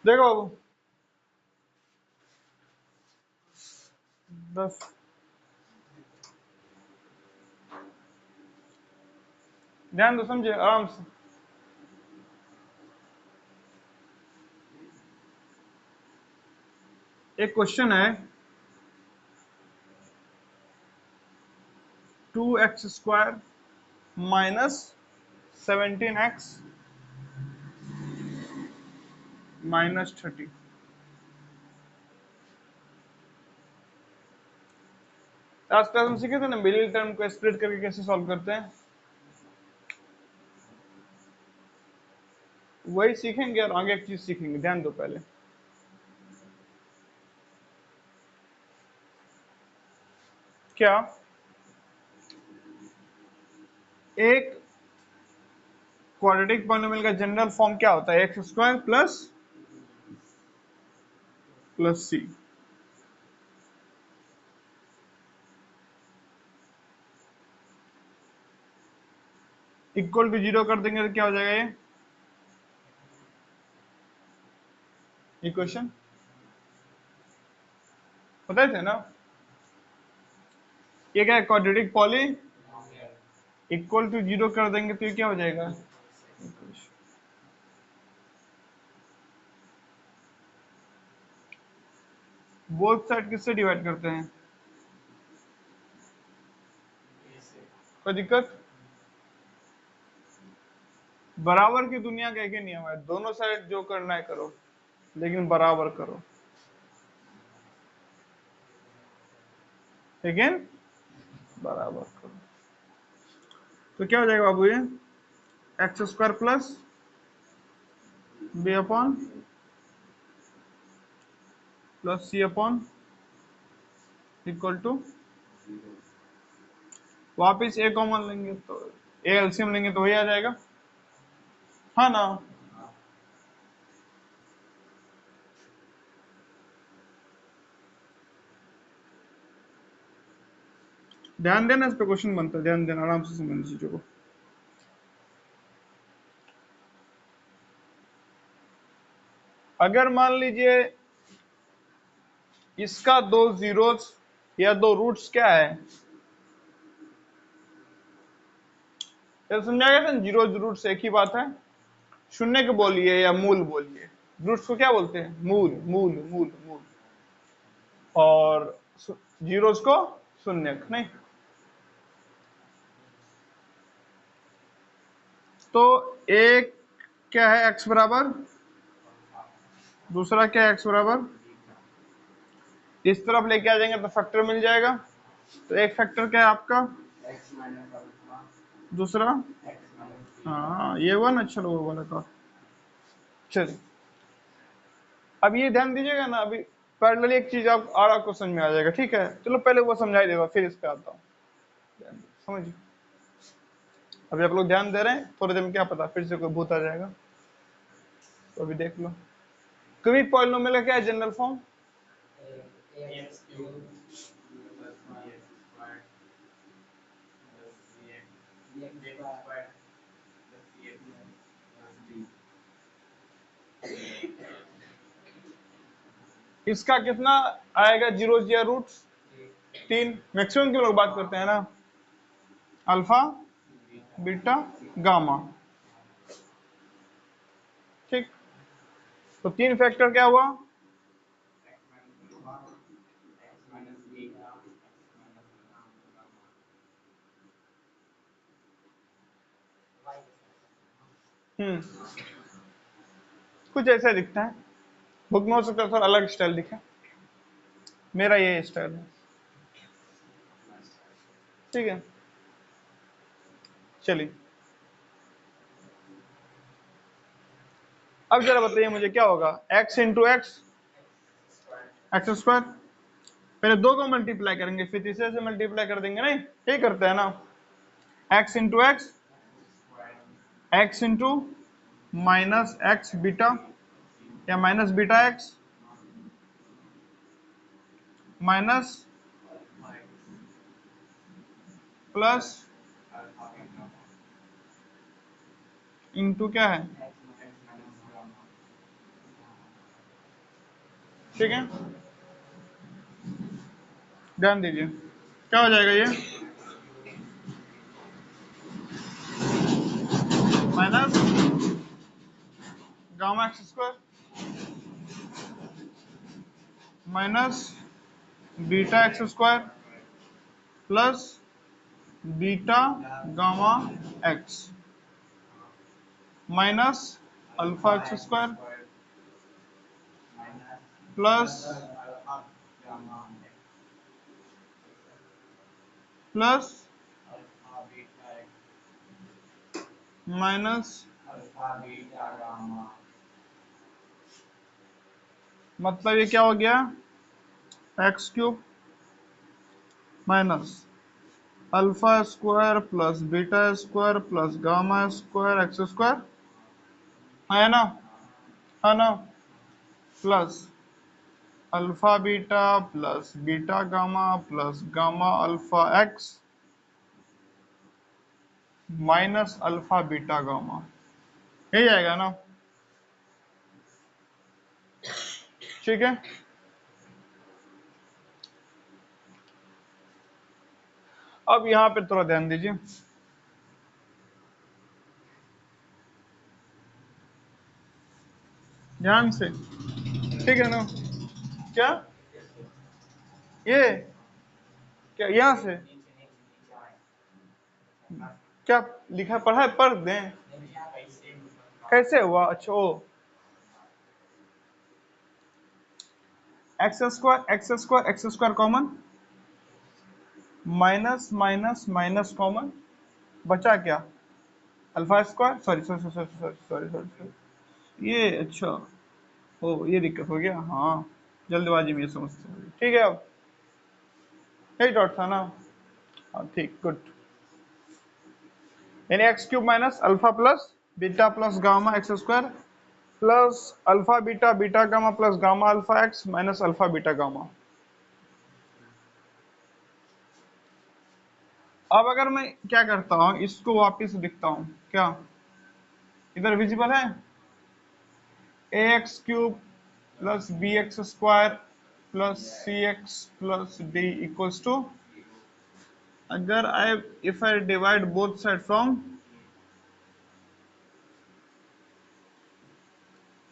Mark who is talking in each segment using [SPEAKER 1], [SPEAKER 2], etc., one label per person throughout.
[SPEAKER 1] देखो बाबू 10 ध्यान दो, समझे आराम से। एक क्वेश्चन है 2x² माइनस 17x माइनस 30। आज क्लास में सीखे थे ना मिडिल टर्म को स्प्लिट करके कैसे सॉल्व करते हैं, वही सीखेंगे और आगे एक चीज सीखेंगे। ध्यान दो पहले, क्या एक क्वाड्रेटिक पॉलिनोमियल का जनरल फॉर्म क्या होता है? x² plus C. Equal to 0 कर देंगे तो क्या हो जाएगा? ये इक्वेशन बताए थे ना, ये क्या है? क्वाड्रेटिक पॉली इक्वल टू 0 कर देंगे तो ये क्या हो जाएगा? बोथ साइड किससे डिवाइड करते हैं? कोई दिक्कत? बराबर की दुनिया का एक ही नियम है, दोनों साइड जो करना है करो, लेकिन बराबर करो। लेकिन बराबर करो। तो क्या हो जाएगा बाबू? ये x² plus B upon plus C upon equal to, वापिस ए कॉमन लेंगे तो ए एलसीएम लेंगे तो वही आ जाएगा, हाँ ना? ध्यान देना, इस पे क्वेश्चन बनता है, ध्यान देना, आराम से समझना चीजों को। अगर मान लीजिए इसका दो जीरोस या दो रूट्स क्या है, ये समझा गया था? जीरो रूट्स एक ही बात है, शून्य को बोलिए या मूल बोलिए, रूट्स को क्या बोलते हैं? मूल मूल मूल मूल, और जीरोस को शून्य नहीं। तो एक क्या है? x बराबर, दूसरा क्या है? x बराबर, इस तरफ लेके आ जाएंगे तो फैक्टर मिल जाएगा। तो एक फैक्टर क्या है आपका? दूसरा, हाँ ये हुआ ना, चलो वो वाला का। चलिए अब ये ध्यान दीजिएगा ना, अभी पैरेलली एक चीज आप और आपको समझ में आ जाएगा, ठीक है? चलो पहले वो समझाई देगा, फिर इस पे आता हूँ। समझिए, अभी आप लोग ध्यान दे रहे हैं, थोड़ी देर में क्या पता फिर से कोई भूत आ जाएगा, तो अभी देख लो। क्यूबिक पॉलिनोमियल का क्या है जनरल फॉर्म? इसका कितना आएगा जीरोस या रूट्स? 3। मैक्सिमम की लोग बात करते हैं ना, अल्फा बीटा गामा, ठीक? तो 3 फैक्टर क्या हुआ? कुछ ऐसा दिखता है, बुक में हो सकता है थोड़ा अलग स्टाइल दिखे, मेरा ये स्टाइल है, ठीक है? चलिए अब जरा बताइए मुझे क्या होगा? x इंटू एक्स, x², पहले दो को मल्टीप्लाई करेंगे फिर तीसरे से मल्टीप्लाई कर देंगे, नहीं यही करते हैं ना? x into X, x into minus X beta या minus beta X minus plus into क्या है? ठीक है, ध्यान दीजिए क्या हो जाएगा ये, minus gamma x square minus beta x square plus beta gamma x minus alpha x square plus plus minus, मतलब ये क्या हो गया, x cube minus alpha square plus beta square plus gamma square X square, है ना, है ना, plus alpha beta plus beta gamma plus gamma alpha x minus alpha beta gamma, यही आएगा ना, ठीक है। अब यहां पे थोड़ा ध्यान दीजिए, ध्यान से, ठीक है ना, क्या ये, क्या यहां से क्या लिखा पढ़ा है, पढ़ दें, कैसे हुआ, अच्छा ओ X square X square common, minus minus minus common, बचा क्या, alpha square, sorry sorry sorry sorry sorry sorry sorry, ये अच्छा, ओ ये दिक्कत हो गया, हाँ जल्दबाजी में ये समझते हैं, ठीक है, अब यही डॉट था ना, हाँ ठीक, गुड, यानी x cube minus alpha plus beta plus gamma x square plus alpha beta beta gamma plus gamma alpha x minus alpha beta gamma. अब अगर मैं क्या करता हूं, इसको वापिस लिखता हूं, क्या इधर विजिबल है, A X cube plus B X square plus C X plus D equals to, अगर I if I divide both side from,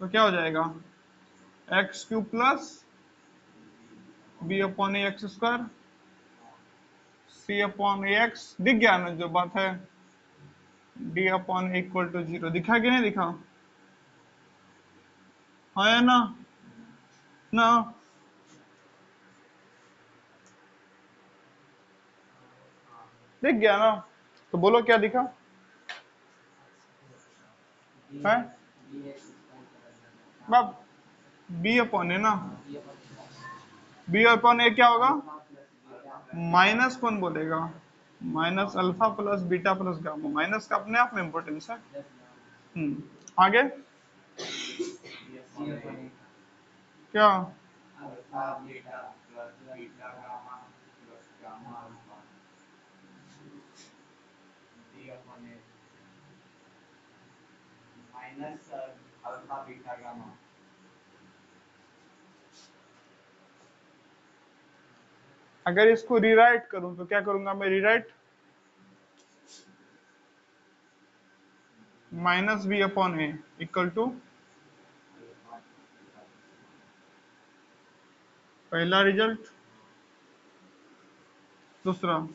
[SPEAKER 1] तो क्या हो जाएगा, X cube plus B upon A X square C upon A X, दिख गया ना जो बात है, डी अपॉन इक्वल टू 0, दिखा कि नहीं दिखा, हाँ है ना, ना, दिख गया ना, तो बोलो क्या दिखा है, बाप बी अपॉन है ना, बी अपॉन ए क्या होगा, माइनस कौन बोलेगा, minus alpha plus beta plus gamma, minus का अपने आप में इंपॉर्टेंस है, आगे क्या, अगर इसको रीराइट करूं तो क्या करूंगा मैं, rewrite minus b upon a equal to, पहला रिजल्ट, दूसरा,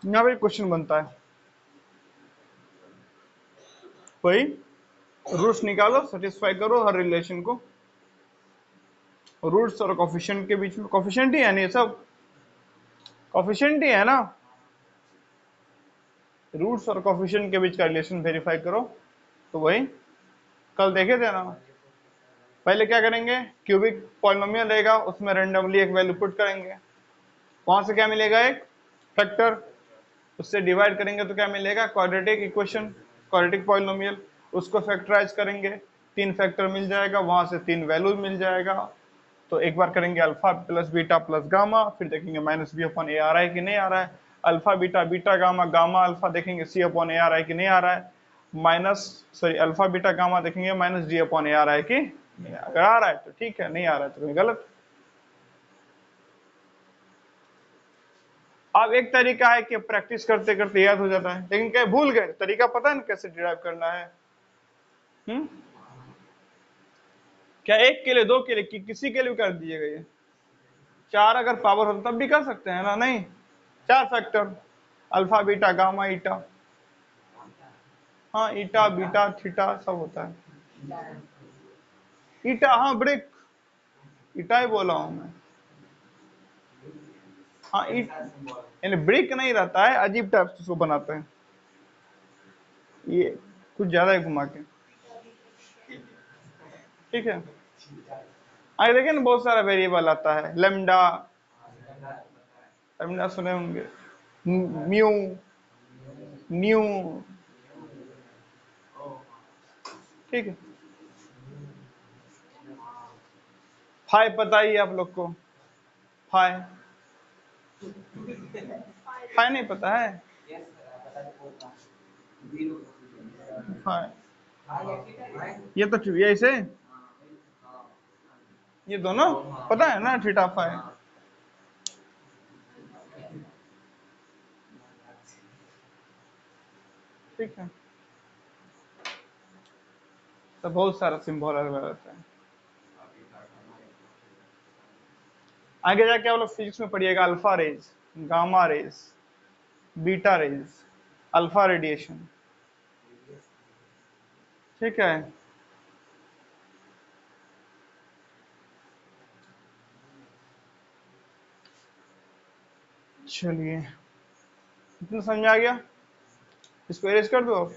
[SPEAKER 1] यहाँ पे क्वेश्चन बनता है, वही रूट्स निकालो, सेटिस्फाई करो हर रिलेशन को, रूट्स और कोफिशिएंट के बीच में, कोफिशिएंट ही है ना ये सब, कोफिशिएंट ही है ना, रूट्स और कोफिशिएंट के बीच का रिलेशन वेरीफाई करो, तो वही कल देखे थे ना, पहले क्या करेंगे, क्यूबिक पॉलिनोमियल रहेगा, उसमें रेंडमली एक वैल्यू पुट करेंगे, वहां से क्या मिलेगा, एक फैक्टर, उससे डिवाइड करेंगे तो क्या मिलेगा, क्वाड्रेटिक इक्वेशन, क्वाड्रेटिक पॉलिनोमियल। उसको फैक्टराइज करेंगे, 3 फैक्टर मिल जाएगा, वहां से 3 वैल्यू मिल जाएगा। तो एक बार करेंगे alpha plus beta plus gamma, फिर देखेंगे माइनस बी अपॉन ए आ रहा है कि नहीं आ रहा है। Alpha beta beta gamma gamma alpha देखेंगे सी अपॉन ए आ रहा है कि नहीं आ रहा है। Minus sorry alpha beta gamma देखेंगे माइनस डी अपॉन ए आ रहा है कि नहीं। अगर आ रहा है तो ठीक है, नहीं आ रहा है तो कोई गलत। अब एक तरीका है कि प्रैक्टिस करते करते याद हो जाता है, लेकिन क्या भूल गए तरीका, पता है ना कैसे डिराइव करना है? क्या एक के लिए, दो के लिए, किसी के लिए कर दीजिएगा ये? 4 अगर पावर होता तब भी कर सकते हैं ना, नहीं 4 फैक्टर, अल्फा बीटा गामा ईटा, हाँ ईटा बीटा थीटा सब होता है। ईटा, हाँ ब्रिक, ईटा ही बोला हूं मैं। हाँ यानी ब्रिक नहीं रहता है, अजीब टाइप से उसको बनाते हैं, ये कुछ ज्यादा ही घुमा के। ठीक है, आगे देखिए ना बहुत सारा वेरिएबल आता है, लेमडा, लेमडा सुने होंगे, म्यू, न्यू। ठीक है, फाई पता ही है आप लोग को, फाई, फाई नहीं पता है? फाई, ये तो ये इसे, ये दोनों पता है ना, थीटा फाई। ठीक है, तो बहुत सारा सिंबल रहता है। आगे जाके आप लोग फिजिक्स में पढ़िएगा, alpha rays, gamma rays, beta rays, alpha radiation. ठीक है, चलिए इतना समझ आ गया, इसको एरेज कर दो आप।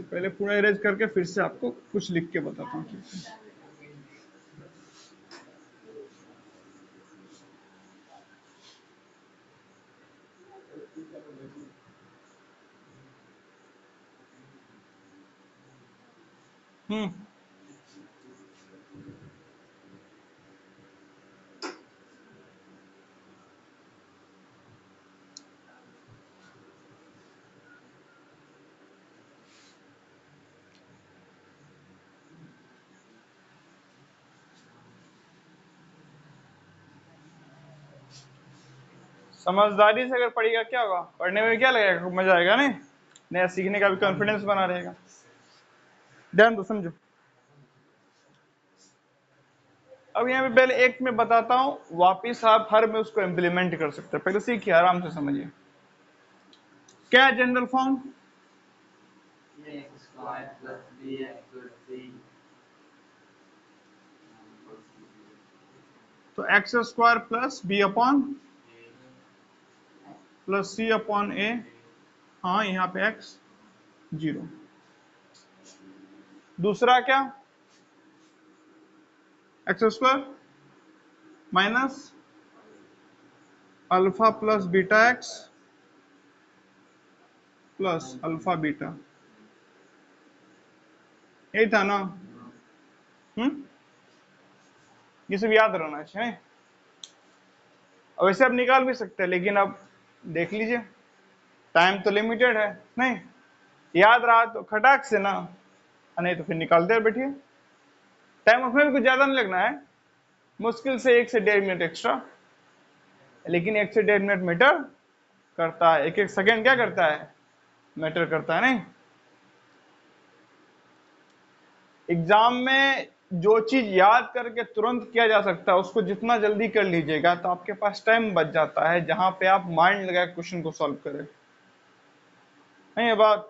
[SPEAKER 1] पहले पूरा इरेज करके फिर से आपको कुछ लिख के बताता हूँ। हम्म, समझदारी से अगर पढ़ेगा क्या होगा, पढ़ने में क्या लगेगा, मजा आएगा, नहीं नया सीखने का भी कॉन्फिडेंस बना रहेगा। ध्यान दो, समझो। अब यहाँ पे पहले एक में बताता हूँ, वापिस आप हर में उसको इम्प्लीमेंट कर सकते हैं, पहले सीखिए आराम से समझिए। क्या है जनरल फॉर्म? तो X square plus B upon plus C upon A, हाँ यहाँ पे एक्स 0। दूसरा क्या, X square minus alpha plus beta X plus alpha beta, यही था ना? ये सब याद रहना चाहिए। अब वैसे आप निकाल भी सकते हैं, लेकिन अब देख लीजिए टाइम तो लिमिटेड है, नहीं याद रहा तो खटाक से ना, नहीं तो फिर निकालते बैठिए। टाइम उसमें भी कुछ ज्यादा नहीं लगना है, मुश्किल से 1 से 1.5 मिनट एक्स्ट्रा, लेकिन 1 से 1.5 मिनट मैटर करता है, 1-1 सेकेंड क्या करता है, मैटर करता है। नहीं, एग्जाम में जो चीज याद करके तुरंत किया जा सकता है उसको जितना जल्दी कर लीजिएगा तो आपके पास टाइम बच जाता है, जहां पे आप माइंड लगा क्वेश्चन को सॉल्व करें। नहीं ये बात,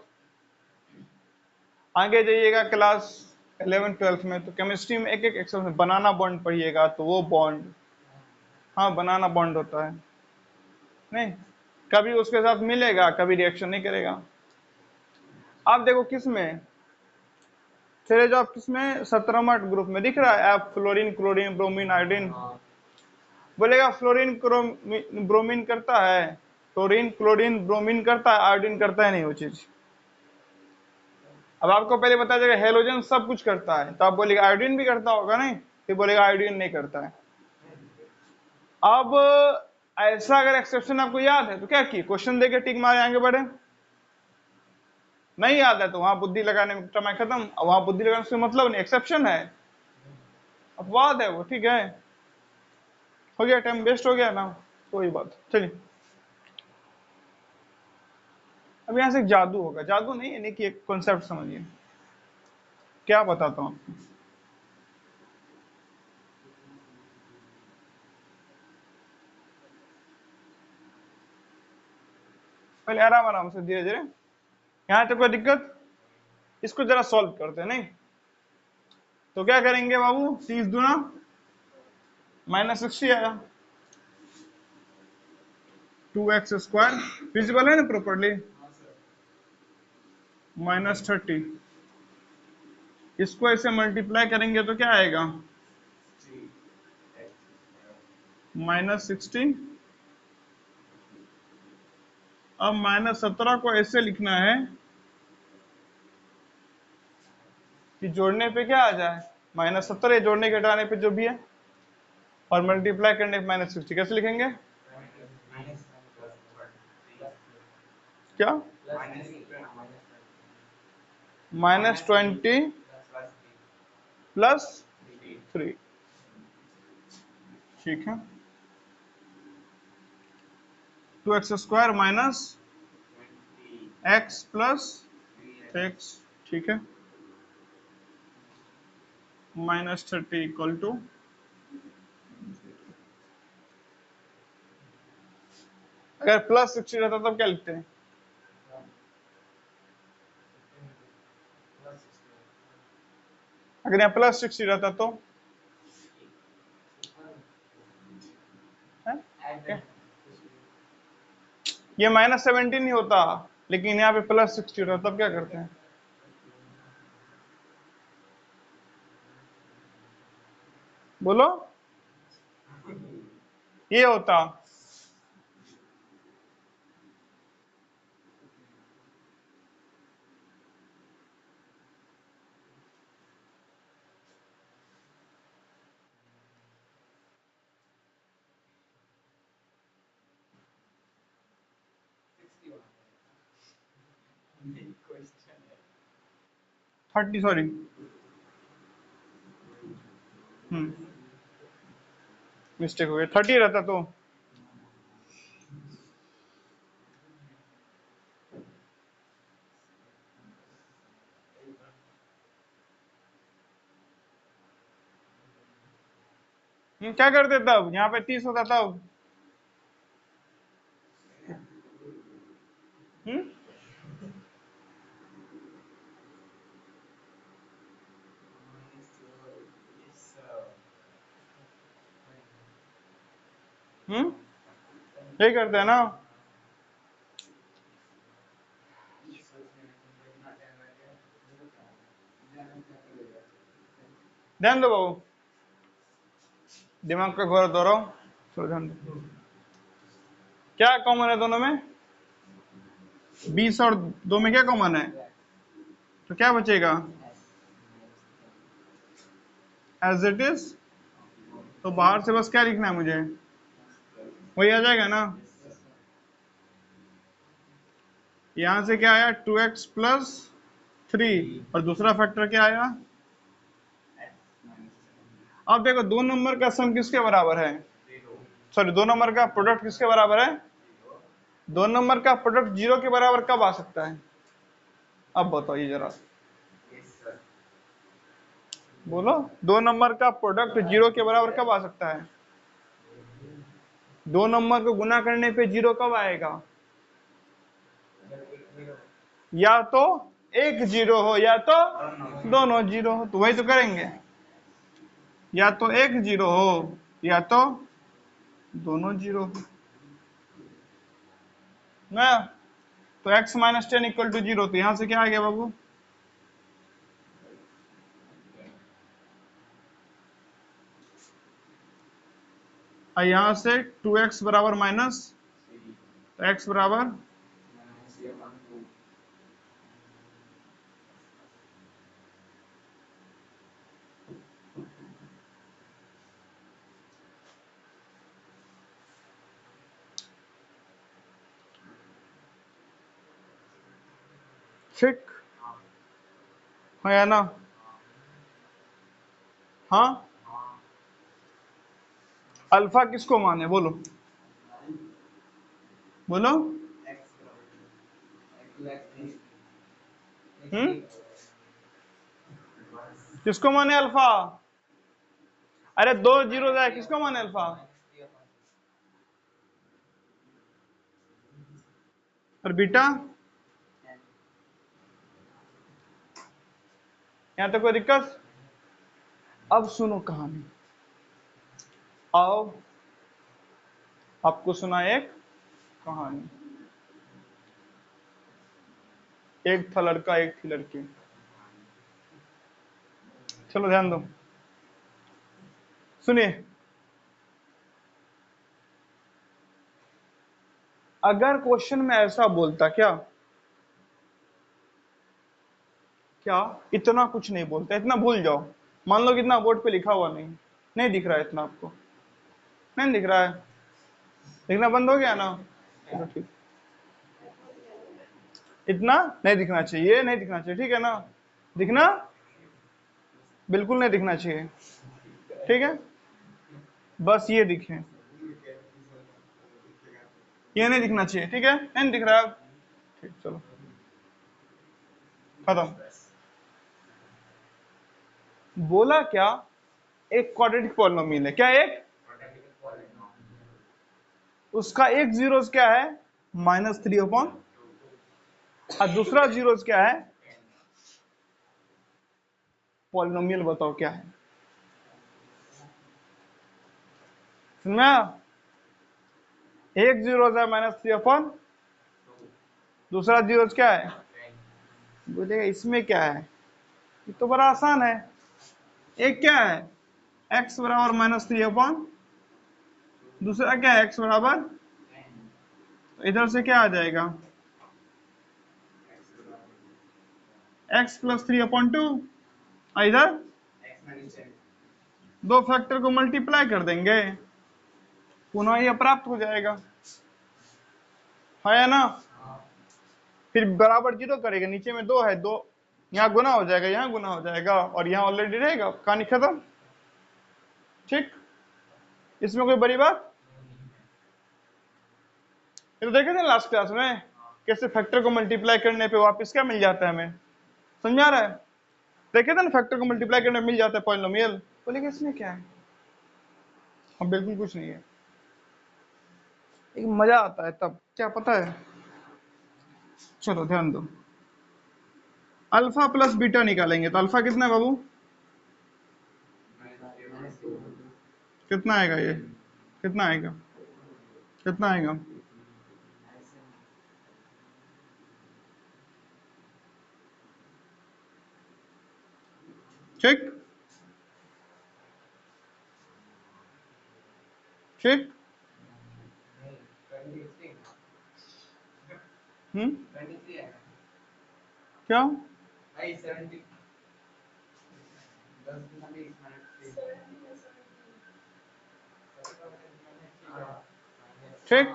[SPEAKER 1] आगे जाइएगा क्लास 11-12 में तो केमिस्ट्री में एक एक एक्सरसाइज में बनाना बॉन्ड पढ़िएगा, तो वो बॉन्ड, हाँ बनाना बॉन्ड होता है। नहीं, कभी उसके साथ मिलेगा, कभी रिएक्शन नहीं करेगा। आप देखो किसमें चले जाओ, किसमें 17वां ग्रुप में दिख रहा है F, fluorine, chlorine, bromine, iodine. बोलेगा फ्लोरीन ब्रोमीन करता है, क्लोरीन क्लोरीन ब्रोमीन करता है, आयोडीन करता है नहीं वो चीज। अब आपको पहले बताया जाएगा हेलोजन सब कुछ करता है, तो आप बोलेगा आयोडीन भी करता होगा नहीं, फिर बोलेगा आयोडीन नहीं करता है। अब ऐसा अगर एक्सेप्शन आपको याद है तो क्या किए, क्वेश्चन देके टिक मारे आगे बढ़े। नहीं याद है तो वहां बुद्धि लगाने में समय खत्म, वहां बुद्धि लगाने से मतलब नहीं, एक्सेप्शन है, अपवाद है वो, ठीक है। हो गया, टाइम वेस्ट हो गया ना, कोई बात। चलिए अब यहां से एक जादू होगा, जादू नहीं यानी कि एक कॉन्सेप्ट समझिए, क्या बताता हूं आपको। पहले आराम आराम से धीरे धीरे, यहां तक कोई दिक्कत, इसको जरा सॉल्व करते हैं नहीं। तो क्या करेंगे बाबू, 30 दूना -60 आया, 2x² फिजिबल है ना प्रॉपरली, -30, इसको ऐसे मल्टीप्लाई करेंगे तो क्या आएगा, -16। अब -17 को ऐसे लिखना है कि जोड़ने पे क्या आ जाए, -17, जोड़ने के घटाने पे जो भी है, और मल्टीप्लाई करने पे -60, कैसे लिखेंगे, क्या, -20 +3, ठीक है, 2x² -x + x, ठीक है, -30 = अगर +60 रहता तब क्या लिखते हैं, अगर यहाँ +60 रहता तो है? ये -17 ही होता, लेकिन यहाँ पे +60 रहता तब क्या करते हैं, बोलो, ये होता, थर्टी, सॉरी, मिस्टेक हो गया, 30 रहता तो क्या करते तब, यहाँ पे 30 होता तब, हम्म यही करते हैं ना, ध्यान दो बाबू, दिमाग पे घोर दोहराओ, थोड़ा ध्यान दो, क्या कॉमन है दोनों में, 20 और 2 में क्या कॉमन है, तो क्या बचेगा, एज इट इज, तो बाहर से बस क्या लिखना है मुझे, वही आ जाएगा ना, यहां से क्या आया, 2x + 3, और दूसरा फैक्टर क्या आया, अब देखो दो नंबर का सम किसके बराबर है, सॉरी दो नंबर का प्रोडक्ट किसके बराबर है, दो नंबर का प्रोडक्ट 0 के बराबर कब आ सकता है, अब बताइए जरा, बोलो, दो नंबर का प्रोडक्ट 0 के बराबर कब आ सकता है, दो नंबर को गुना करने पे 0 कब आएगा, या तो एक 0 हो या तो दोनों 0 हो, तो वही तो करेंगे, या तो एक 0 हो या तो दोनों 0 हो, ना। तो x माइनस 10 इक्वल टू 0, तो यहां से क्या आ गया बाबू? और यहां से 2x बराबर माइनस, तो x बराबर ठीक है या ना? हाँ, अल्फा किसको माने बोलो, बोलो। हम्म, किसको माने अल्फा? अरे दो जीरो है, किसको माने अल्फा? और बीटा? यहाँ तक कोई दिक्कत? अब सुनो कहानी। आओ आपको सुना एक कहानी। एक था लड़का, एक थी लड़की। चलो ध्यान दो, सुनिए। अगर क्वेश्चन में ऐसा बोलता क्या, क्या इतना कुछ नहीं बोलता, इतना भूल जाओ। मान लो कि इतना बोर्ड पे लिखा हुआ नहीं, नहीं दिख रहा है इतना आपको, नहीं दिख रहा है, दिखना बंद हो गया ना? चलो ठीक, इतना नहीं दिखना चाहिए, नहीं दिखना चाहिए, ठीक है ना? दिखना बिल्कुल नहीं दिखना चाहिए, ठीक है? बस ये दिखे, ये नहीं दिखना चाहिए, ठीक है? नहीं दिख रहा है अब? ठीक, चलो खत्म। बोला क्या, एक क्वाड्रेटिक पॉलिनोमियल है, क्या एक, उसका एक जीरोस क्या है, -3/, और दूसरा जीरोस क्या है? पॉलिनोमियल बताओ क्या है? सुना? एक जीरोस है -3/, दूसरा जीरोस क्या है? बोलेगा इसमें क्या है, ये तो बड़ा आसान है। एक क्या है, x बराबर -3/, दूसरा क्या है, x बराबर, तो इधर से क्या आ जाएगा, x + 3/2, और इधर दो फैक्टर को मल्टीप्लाई कर देंगे, पुनः ये प्राप्त हो जाएगा, है या ना? फिर बराबर जीरो करेगा, नीचे में दो है, दो यहाँ गुना हो जाएगा, यहाँ गुना हो जाएगा, और यहाँ ऑलरेडी रहेगा, कहानी खत्म। ठीक, इसमें कोई बड़ी बात? ये तो देखे थे लास्ट क्लास में, कैसे फैक्टर को मल्टीप्लाई करने पे वापस क्या मिल जाता है, हमें समझा रहा है? देखे थे ना, फैक्टर को मल्टीप्लाई करने में मिल जाता है पॉलिनोमियल। बोलेगा इसमें क्या है, हम बिल्कुल कुछ नहीं है, एक मजा आता है तब, क्या पता है? चलो ध्यान दो, अल्फा प्लस बीटा निकालेंगे, तो अल्फा कितना है बाबू, कितना आएगा ये, कितना आएगा, कितना आएगा? ठीक ठीक, क्या? ठीक,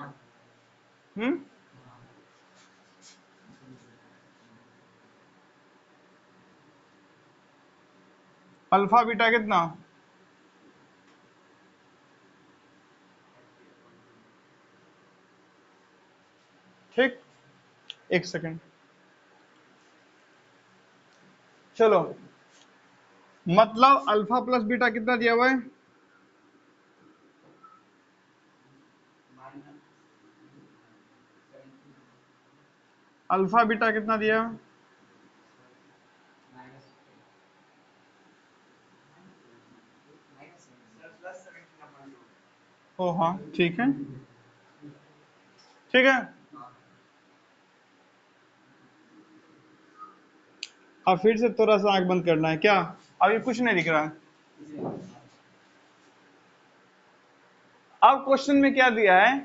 [SPEAKER 1] अल्फा बीटा कितना? ठीक, एक सेकंड, चलो, मतलब अल्फा प्लस बीटा कितना दिया हुआ है? अल्फा बीटा कितना दिया? ओ हाँ ठीक है, ठीक है, अब फिर से थोड़ा सा आंख बंद करना है क्या? अभी कुछ नहीं दिख रहा है। अब क्वेश्चन में क्या दिया है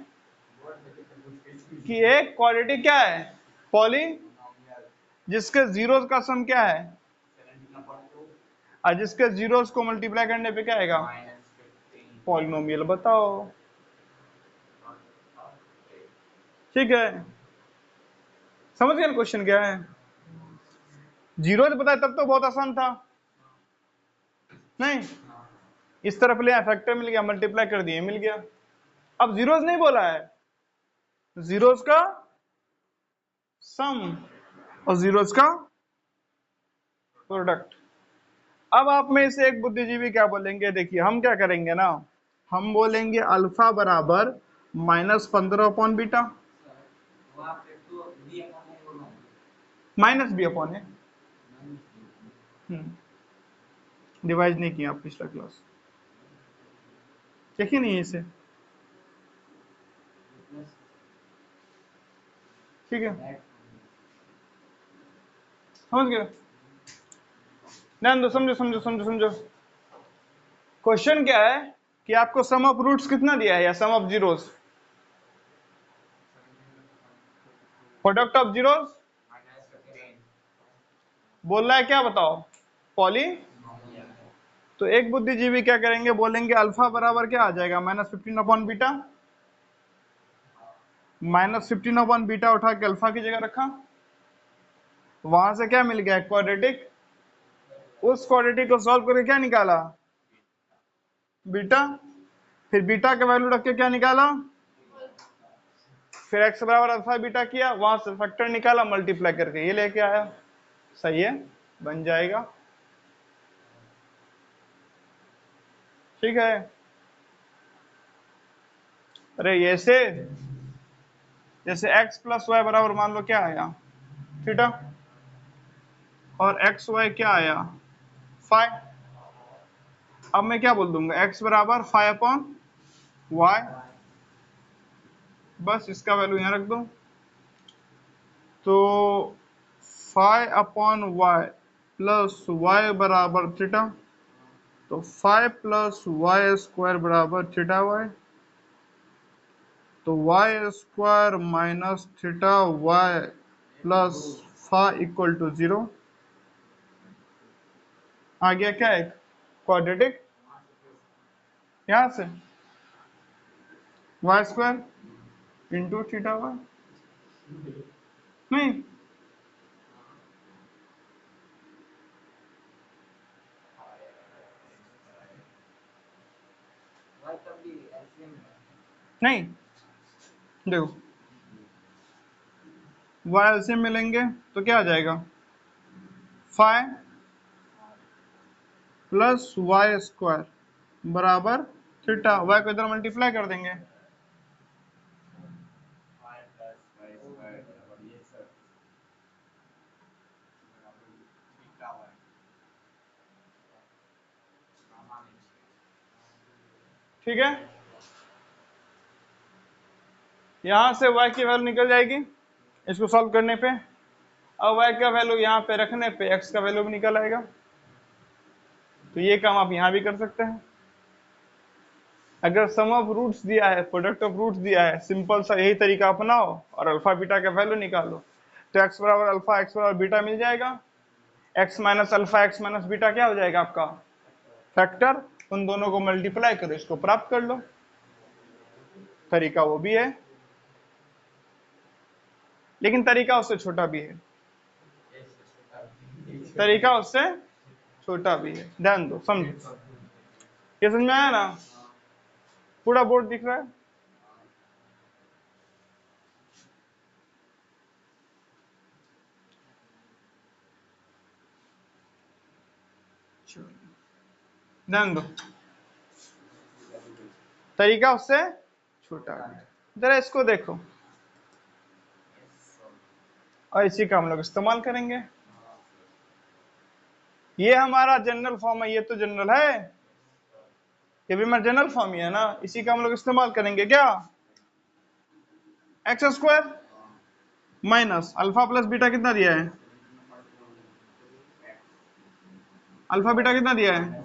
[SPEAKER 1] कि एक क्वाड्रेटिक क्या है, पॉली, जिसके जीरोस का सम क्या है, और जिसके जीरोस को मल्टीप्लाई करने पे क्या आएगा, पॉलिनोमियल। बताओ, ठीक है, समझ गए क्वेश्चन क्या है? जीरो पता है तब तो बहुत आसान था, नहीं? इस तरफ ले फैक्टर मिल गया, मल्टीप्लाई कर दिए, मिल गया। अब जीरोस नहीं बोला है, जीरोस का सम और जीरोस का प्रोडक्ट। अब आप में से एक बुद्धिजीवी क्या बोलेंगे, देखिए हम क्या करेंगे ना, हम बोलेंगे अल्फा बराबर -15/बीटा माइनस बी अपॉन है। डिवाइड नहीं किया आप पिछला क्लास, देखिए नहीं इसे, ठीक है, समझ गए? ध्यान दो, समझो समझो समझो समझो। क्वेश्चन क्या है कि आपको सम ऑफ रूट्स कितना दिया है, या sum of zeros, product of zeros बोल रहा है क्या, बताओ, पॉली। तो एक बुद्धिजीवी क्या करेंगे, बोलेंगे अल्फा बराबर क्या आ जाएगा, -15/बीटा। -15/बीटा उठा के अल्फा की जगह रखा, वहां से क्या मिल गया, क्वाड्रेटिक। उस क्वाड्रेटिक को सॉल्व करके क्या निकाला, बीटा। फिर बीटा का वैल्यू रख के क्या निकाला, फिर x बराबर अल्फा बीटा किया, वहां से फैक्टर निकाला, मल्टीप्लाई करके ये लेके आया। सही है, बन जाएगा, ठीक है। अरे ऐसे जैसे x प्लस वाई बराबर मान लो क्या आया, थीटा, और एक्स वाई क्या आया, फाइव। अब मैं क्या बोल दूंगा, x बराबर 5/y, बस इसका वैल्यू यहां रख दो। तो 5/y प्लस y बराबर थीटा, तो 5 प्लस वाई स्क्वायर बराबर थीटा वाई, तो y square minus theta y plus 5 equal to 0। आ गया क्या, एक क्वाड्रेटिक। यहां से y square into theta y, नहीं नहीं, देखो वाई से मिलेंगे तो क्या आ जाएगा, 5 प्लस वाई स्क्वायर बराबर थीटा, वाई को इधर मल्टीप्लाई कर देंगे, ठीक है। यहां से y की वैल्यू निकल जाएगी इसको सॉल्व करने पे, अब y का वैल्यू यहाँ पे रखने पे x का वैल्यू भी निकल आएगा। तो ये काम आप यहाँ भी कर सकते हैं। अगर सम ऑफ रूट्स दिया है, प्रोडक्ट ऑफ रूट्स दिया है, सिंपल सा यही तरीका अपनाओ और अल्फा बीटा का वैल्यू निकालो, तो x बराबर अल्फा, x बराबर बीटा मिल जाएगा। x minus alpha, x minus beta क्या हो जाएगा आपका, फैक्टर। उन दोनों को मल्टीप्लाई करो, इसको प्राप्त कर लो। तरीका वो भी है, लेकिन तरीका उससे छोटा भी है, तरीका उससे छोटा भी है। ध्यान दो, समझो, ये समझ में आया ना? पूरा बोर्ड दिख रहा है? ध्यान दो, तरीका उससे छोटा है। जरा इसको देखो, और इसी का हम लोग इस्तेमाल करेंगे। ये हमारा जनरल फॉर्म है, ये तो जनरल है, ये भी हमारा जनरल फॉर्म ही है ना, इसी का हम लोग इस्तेमाल करेंगे। क्या, X square minus alpha plus beta कितना दिया है, अल्फा बीटा कितना दिया है?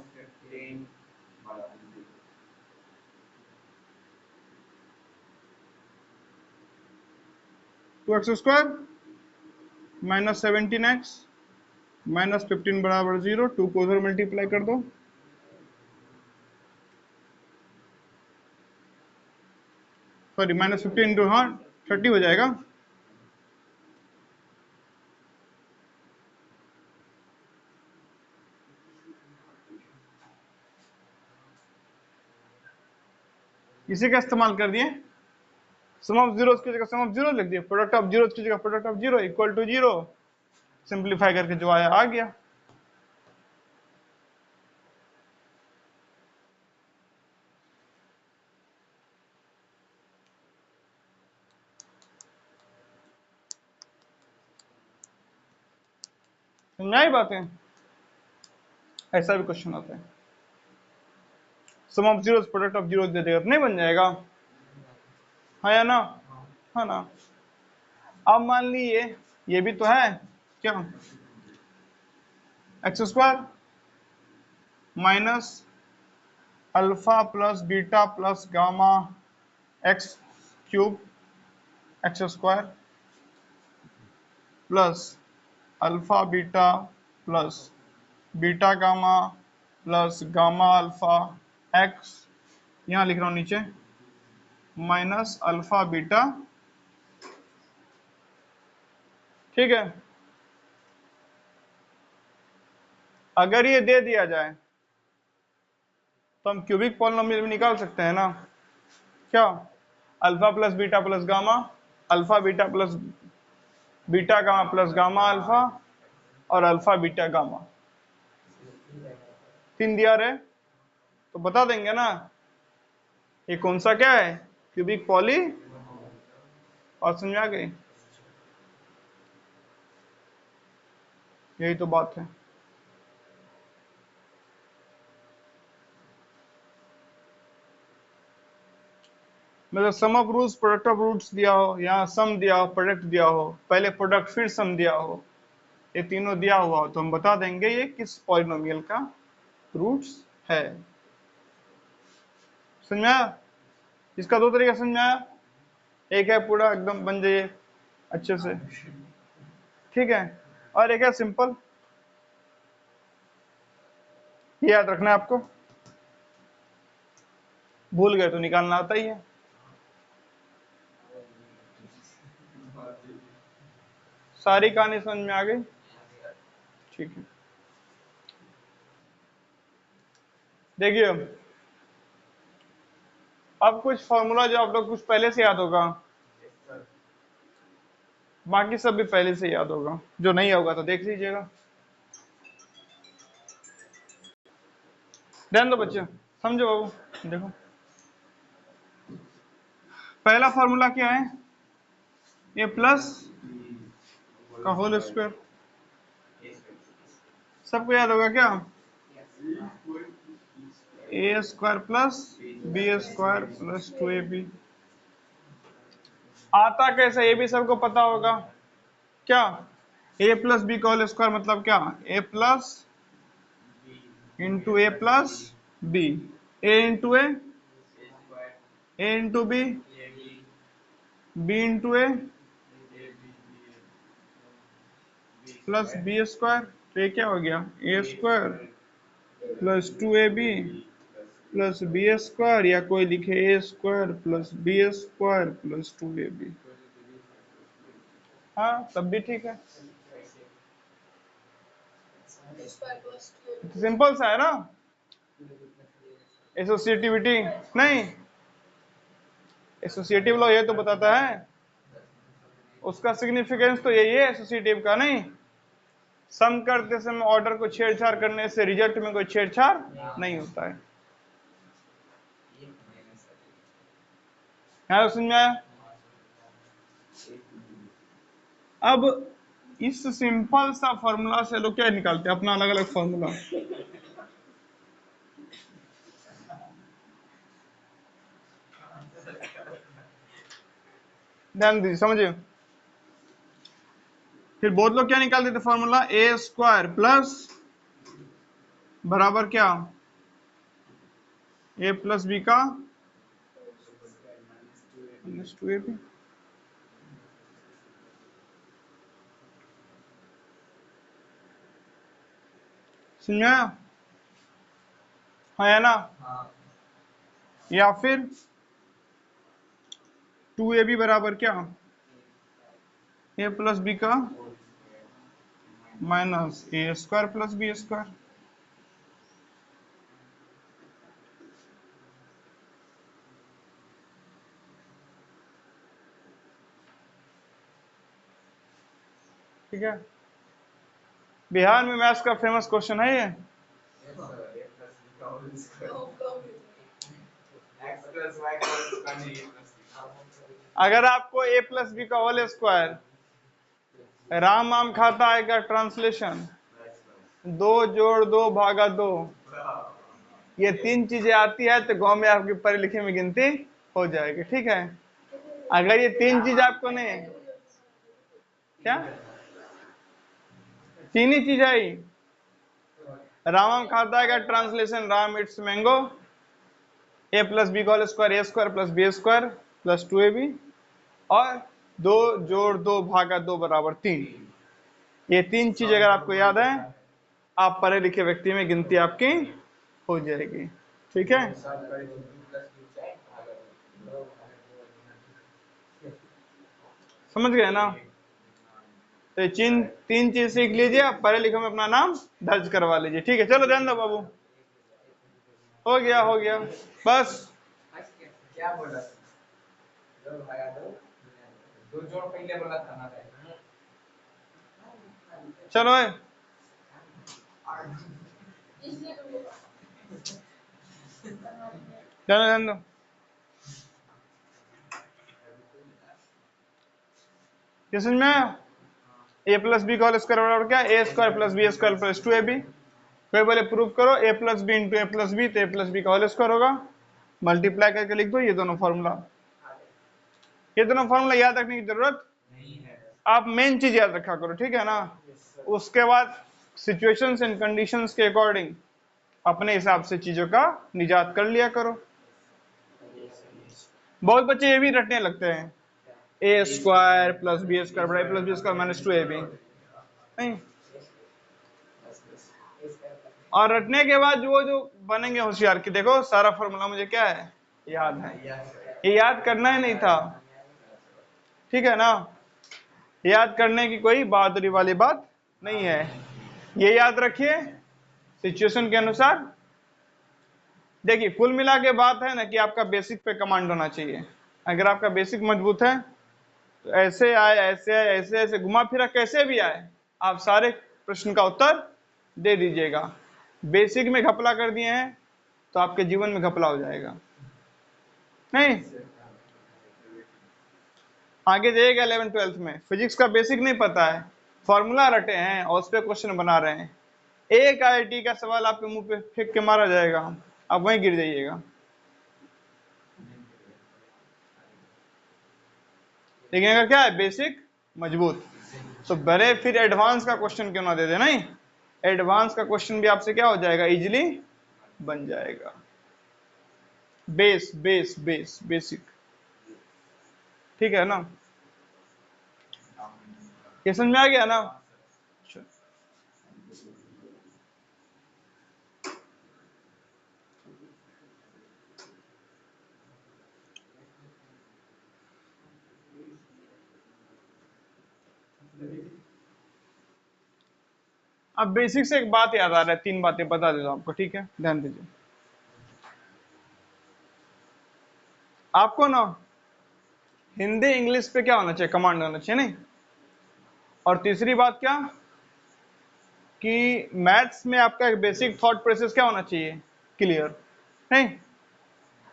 [SPEAKER 1] 2x² माइनस 17x माइनस 15 बराबर 0, 2 को उधर मल्टीप्लाई कर दो, सॉरी माइनस 15 इंटू, हाँ 30 हो जाएगा। इसी का इस्तेमाल कर दिए, सम ऑफ जीरोस की जगह सम ऑफ जीरो लिख दिए, प्रोडक्ट ऑफ जीरोस की जगह product of zero equal to 0, simplify करके जो आया आ गया। समझ आई बातें? ऐसा भी क्वेश्चन आता है, sum of zeros product of zeros दे देगा तो नहीं बन जाएगा, हाँ या ना? हाँ ना। अब मान लीजिए ये भी तो है क्या, x² minus alpha plus beta plus gamma x³ x² plus alpha beta plus beta gamma plus gamma alpha x, यहां लिख रहा हूं नीचे, माइनस अल्फा बीटा, ठीक है। अगर ये दे दिया जाए तो हम क्यूबिक पॉलिनोमियल भी निकाल सकते हैं ना, क्या, alpha plus gamma, alpha beta plus beta gamma plus gamma alpha और अल्फा बीटा गामा, 3 दिया रहे तो बता देंगे ना ये कौन सा क्या है, क्यूबिक पॉली, और समझ आ गई? यही तो बात है। मतलब sum of roots product of roots दिया हो, यहाँ सम दिया हो प्रोडक्ट दिया हो, पहले प्रोडक्ट फिर सम दिया हो, ये तीनों दिया हुआ हो तो हम बता देंगे ये किस पॉलिनोमियल का रूट्स है। समझ में आया? इसका दो तरीका समझ में आया, एक है पूरा एकदम बन जाइए अच्छे से, ठीक है, और एक है सिंपल, ये याद रखना है आपको, भूल गए तो निकालना आता ही है। सारी कहानी समझ में आ गई? ठीक है, देखिए अब कुछ फॉर्मूला जो आप लोग कुछ पहले से याद होगा, बाकी सब भी पहले से याद होगा, जो नहीं होगा तो देख लीजिएगा। ध्यान दो बच्चे, समझो बाबू, देखो पहला फॉर्मूला क्या है, ए प्लस का होल स्क्वायर, सबको याद होगा क्या, A square plus B square plus 2ab, आता कैसे ये भी सबको पता होगा क्या, ए प्लस बी का होल स्क्वायर मतलब क्या, A plus into A plus B, A into A into B into A plus B square, तो ये क्या हो गया, A square plus 2ab plus B square, या कोई लिखे A square plus B square plus 2ab, हाँ तब भी ठीक है, सिंपल सा है ना, एसोसिएटिविटी नहीं, एसोसिएटिव लॉ ये तो बताता है, उसका सिग्निफिकेंस तो यही है एसोसिएटिव का, नहीं सम करते समय ऑर्डर को छेड़छाड़ करने से रिजल्ट में कोई छेड़छाड़ नहीं होता है, यहाँ तो समझ में आया? अब इस सिंपल सा फॉर्मूला से लोग क्या निकालते हैं अपना अलग अलग फॉर्मूला, ध्यान दीजिए समझिए, फिर बहुत लोग क्या निकालते थे फॉर्मूला, ए स्क्वायर प्लस बराबर क्या, ए प्लस बी का -2ab। समझ में आया? हाँ या ना? या फिर 2ab बराबर क्या, ए प्लस बी का minus A square plus B square. ठीक है, बिहार में मैथ्स का फेमस क्वेश्चन है ये। अगर आपको ए प्लस बी का होल स्क्वायर, राम आम खाता आएगा ट्रांसलेशन, 2 + 2 / 2, ये 3 चीजें आती है तो गांव में आपकी पढ़े लिखे में गिनती हो जाएगी। ठीक है, अगर ये 3 चीज आपको नहीं, क्या 3 ही चीज आई, राम आम खाता आएगा translation, Ram it's mango, A plus B का whole square, A square plus B square plus 2ab, और 2 + 2 / 2 बराबर 3। ये 3 चीज अगर आपको याद है, आप पढ़े लिखे व्यक्ति में गिनती आपकी हो जाएगी। ठीक है, समझ गए ना? तो ये 3 चीज सीख लीजिए, आप पढ़े लिखे में अपना नाम दर्ज करवा लीजिए। ठीक है, चलो ध्यान दो बाबू, हो गया हो गया, बस।
[SPEAKER 2] क्या बोला, 2 / 2, 2 जोड़ पहले बोला था ना।
[SPEAKER 1] चलो है, ध्यान दो। ये समझ में आया? ए प्लस बी का होल स्क्वायर बराबर क्या, A square plus B square plus 2ab। कोई बोले प्रूफ करो A plus B into A plus B, तो ए प्लस बी का होल स्क्वायर होगा, मल्टीप्लाई करके लिख दो ये दोनों फॉर्मूला। ये दोनों फॉर्मूला याद रखने की जरूरत
[SPEAKER 2] नहीं है,
[SPEAKER 1] आप मेन चीज याद रखा करो। ठीक है ना? उसके बाद सिचुएशंस एंड कंडीशंस के अकॉर्डिंग अपने हिसाब से चीजों का निजात कर लिया करो। बहुत बच्चे ये भी रटने लगते हैं, ए स्क्वायर प्लस बी स्क्वायर बड़ा plus B square minus 2ab, नहीं। और रटने के बाद वो जो बनेंगे होशियार कि देखो सारा फॉर्मूला मुझे क्या है, याद है। ये याद करना ही नहीं था। ठीक है ना? याद करने की कोई बहादुरी वाली बात नहीं है। ये याद रखिए सिचुएशन के अनुसार। देखिए कुल मिला के बात है ना कि आपका बेसिक पे कमांड होना चाहिए। अगर आपका बेसिक मजबूत है तो ऐसे आए ऐसे आए ऐसे ऐसे घुमा फिरा कैसे भी आए आप सारे प्रश्न का उत्तर दे दीजिएगा। बेसिक में घपला कर दिए हैं तो आपके जीवन में घपला हो जाएगा। नहीं, आगे जाइएगा 11th-12th में फिजिक्स का बेसिक नहीं पता है, फॉर्मूला रटे हैं और उस पर क्वेश्चन बना रहे हैं, एक IIT का सवाल आपके मुंह पे फेंक के मारा जाएगा, आप वहीं गिर जाइएगा। लेकिन अगर क्या है बेसिक मजबूत तो बड़े फिर एडवांस का क्वेश्चन क्यों ना दे दे, नहीं एडवांस का क्वेश्चन भी आपसे क्या हो जाएगा, इजीली बन जाएगा। बेस बेस बेस बेसिक, ठीक है ना? ये समझ में आ गया ना? अब बेसिक से एक बात याद आ रहा है, 3 बातें बता देता हूं आपको। ठीक है, ध्यान दीजिए। आपको ना हिंदी इंग्लिश पे क्या होना चाहिए, कमांड होना चाहिए, नहीं। और तीसरी बात क्या कि मैथ्स में आपका एक बेसिक थॉट प्रोसेस क्या होना चाहिए, क्लियर, नहीं।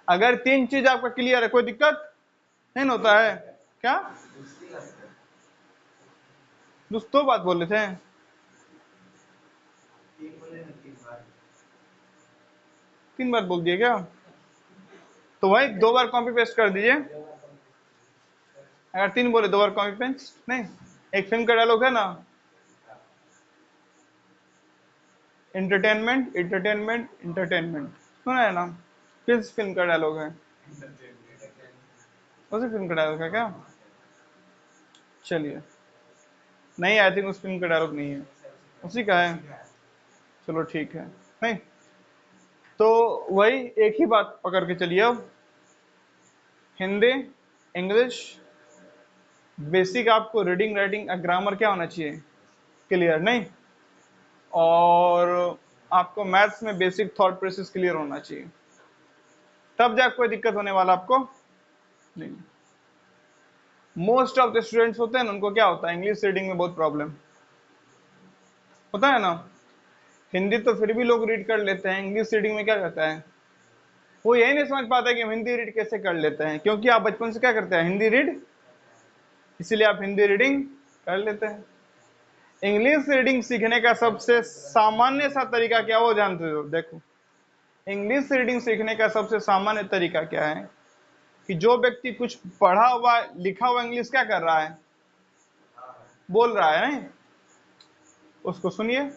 [SPEAKER 1] अगर 3 चीज आपका क्लियर है कोई दिक्कत नहीं होता है। क्या दोस्तों बात बोल रहे थे, 3 बार बोल दिए क्या? तो भाई 2 बार कॉपी पेस्ट कर दीजिए। अगर 3 बोले 2 बार कॉपी पेस्ट नहीं। एक फिल्म का डायलॉग है ना, एंटरटेनमेंट एंटरटेनमेंट एंटरटेनमेंट, सुना है ना? किस फिल्म का डायलॉग है? उसी फिल्म का डायलॉग है क्या? चलिए, नहीं, आई थिंक उस फिल्म का डायलॉग नहीं है, उसी का है। चलो ठीक है, नहीं तो वही एक ही बात पकड़ के चलिए। अब हिंदी, इंग्लिश, बेसिक आपको रीडिंग राइटिंग ग्रामर क्या होना चाहिए? क्लियर, नहीं? और आपको मैथ्स में बेसिक थॉट प्रोसेस क्लियर होना चाहिए, तब जाकर कोई दिक्कत होने वाला आपको नहीं। मोस्ट ऑफ द स्टूडेंट्स होते हैं ना, उनको क्या होता है, इंग्लिश रीडिंग में बहुत प्रॉब्लम होता है ना। हिंदी तो फिर भी लोग रीड कर लेते हैं, इंग्लिश रीडिंग में क्या करता है, वो यही नहीं समझ पाता कि हम हिंदी रीड कैसे कर लेते हैं, क्योंकि आप बचपन से क्या करते हैं, हिंदी रीड, इसीलिए आप हिंदी रीडिंग कर लेते हैं। इंग्लिश रीडिंग सीखने का सबसे सामान्य सा तरीका क्या, वो जानते हो? देखो, इंग्लिश रीडिंग सीखने का सबसे सामान्य तरीका क्या है कि जो व्यक्ति कुछ पढ़ा हुआ लिखा हुआ इंग्लिश क्या कर रहा है, बोल रहा है, नहीं, उसको सुनिए।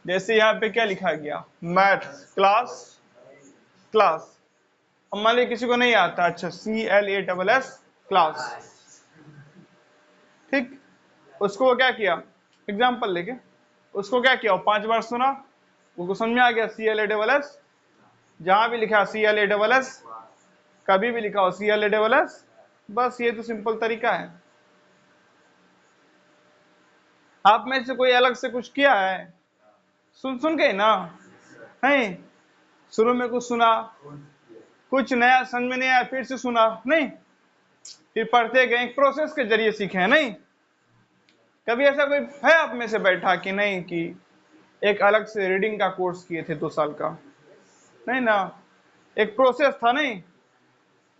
[SPEAKER 1] जैसे यहाँ पे क्या लिखा गया, मैथ्स क्लास, क्लास। अब मान लीजिए किसी को नहीं आता, अच्छा CLASS क्लास, ठीक, उसको वो क्या किया, एग्जाम्पल लेके उसको क्या किया, 5 बार सुना, उसको समझ में आ गया CLASS, जहां भी लिखा CLASS, कभी भी लिखा हो CLASS, बस ये तो सिंपल तरीका है। आप में से कोई अलग से कुछ किया है? सुन सुन के ना, नहीं, शुरू में कुछ सुना, कुछ नया समझ में नहीं आया, फिर से सुना, नहीं, फिर पढ़ते गए, प्रोसेस के जरिए सीखे हैं, नहीं? कभी ऐसा कोई है आप में से बैठा कि नहीं कि एक अलग से रीडिंग का कोर्स किए थे 2 साल का? नहीं ना, एक प्रोसेस था, नहीं?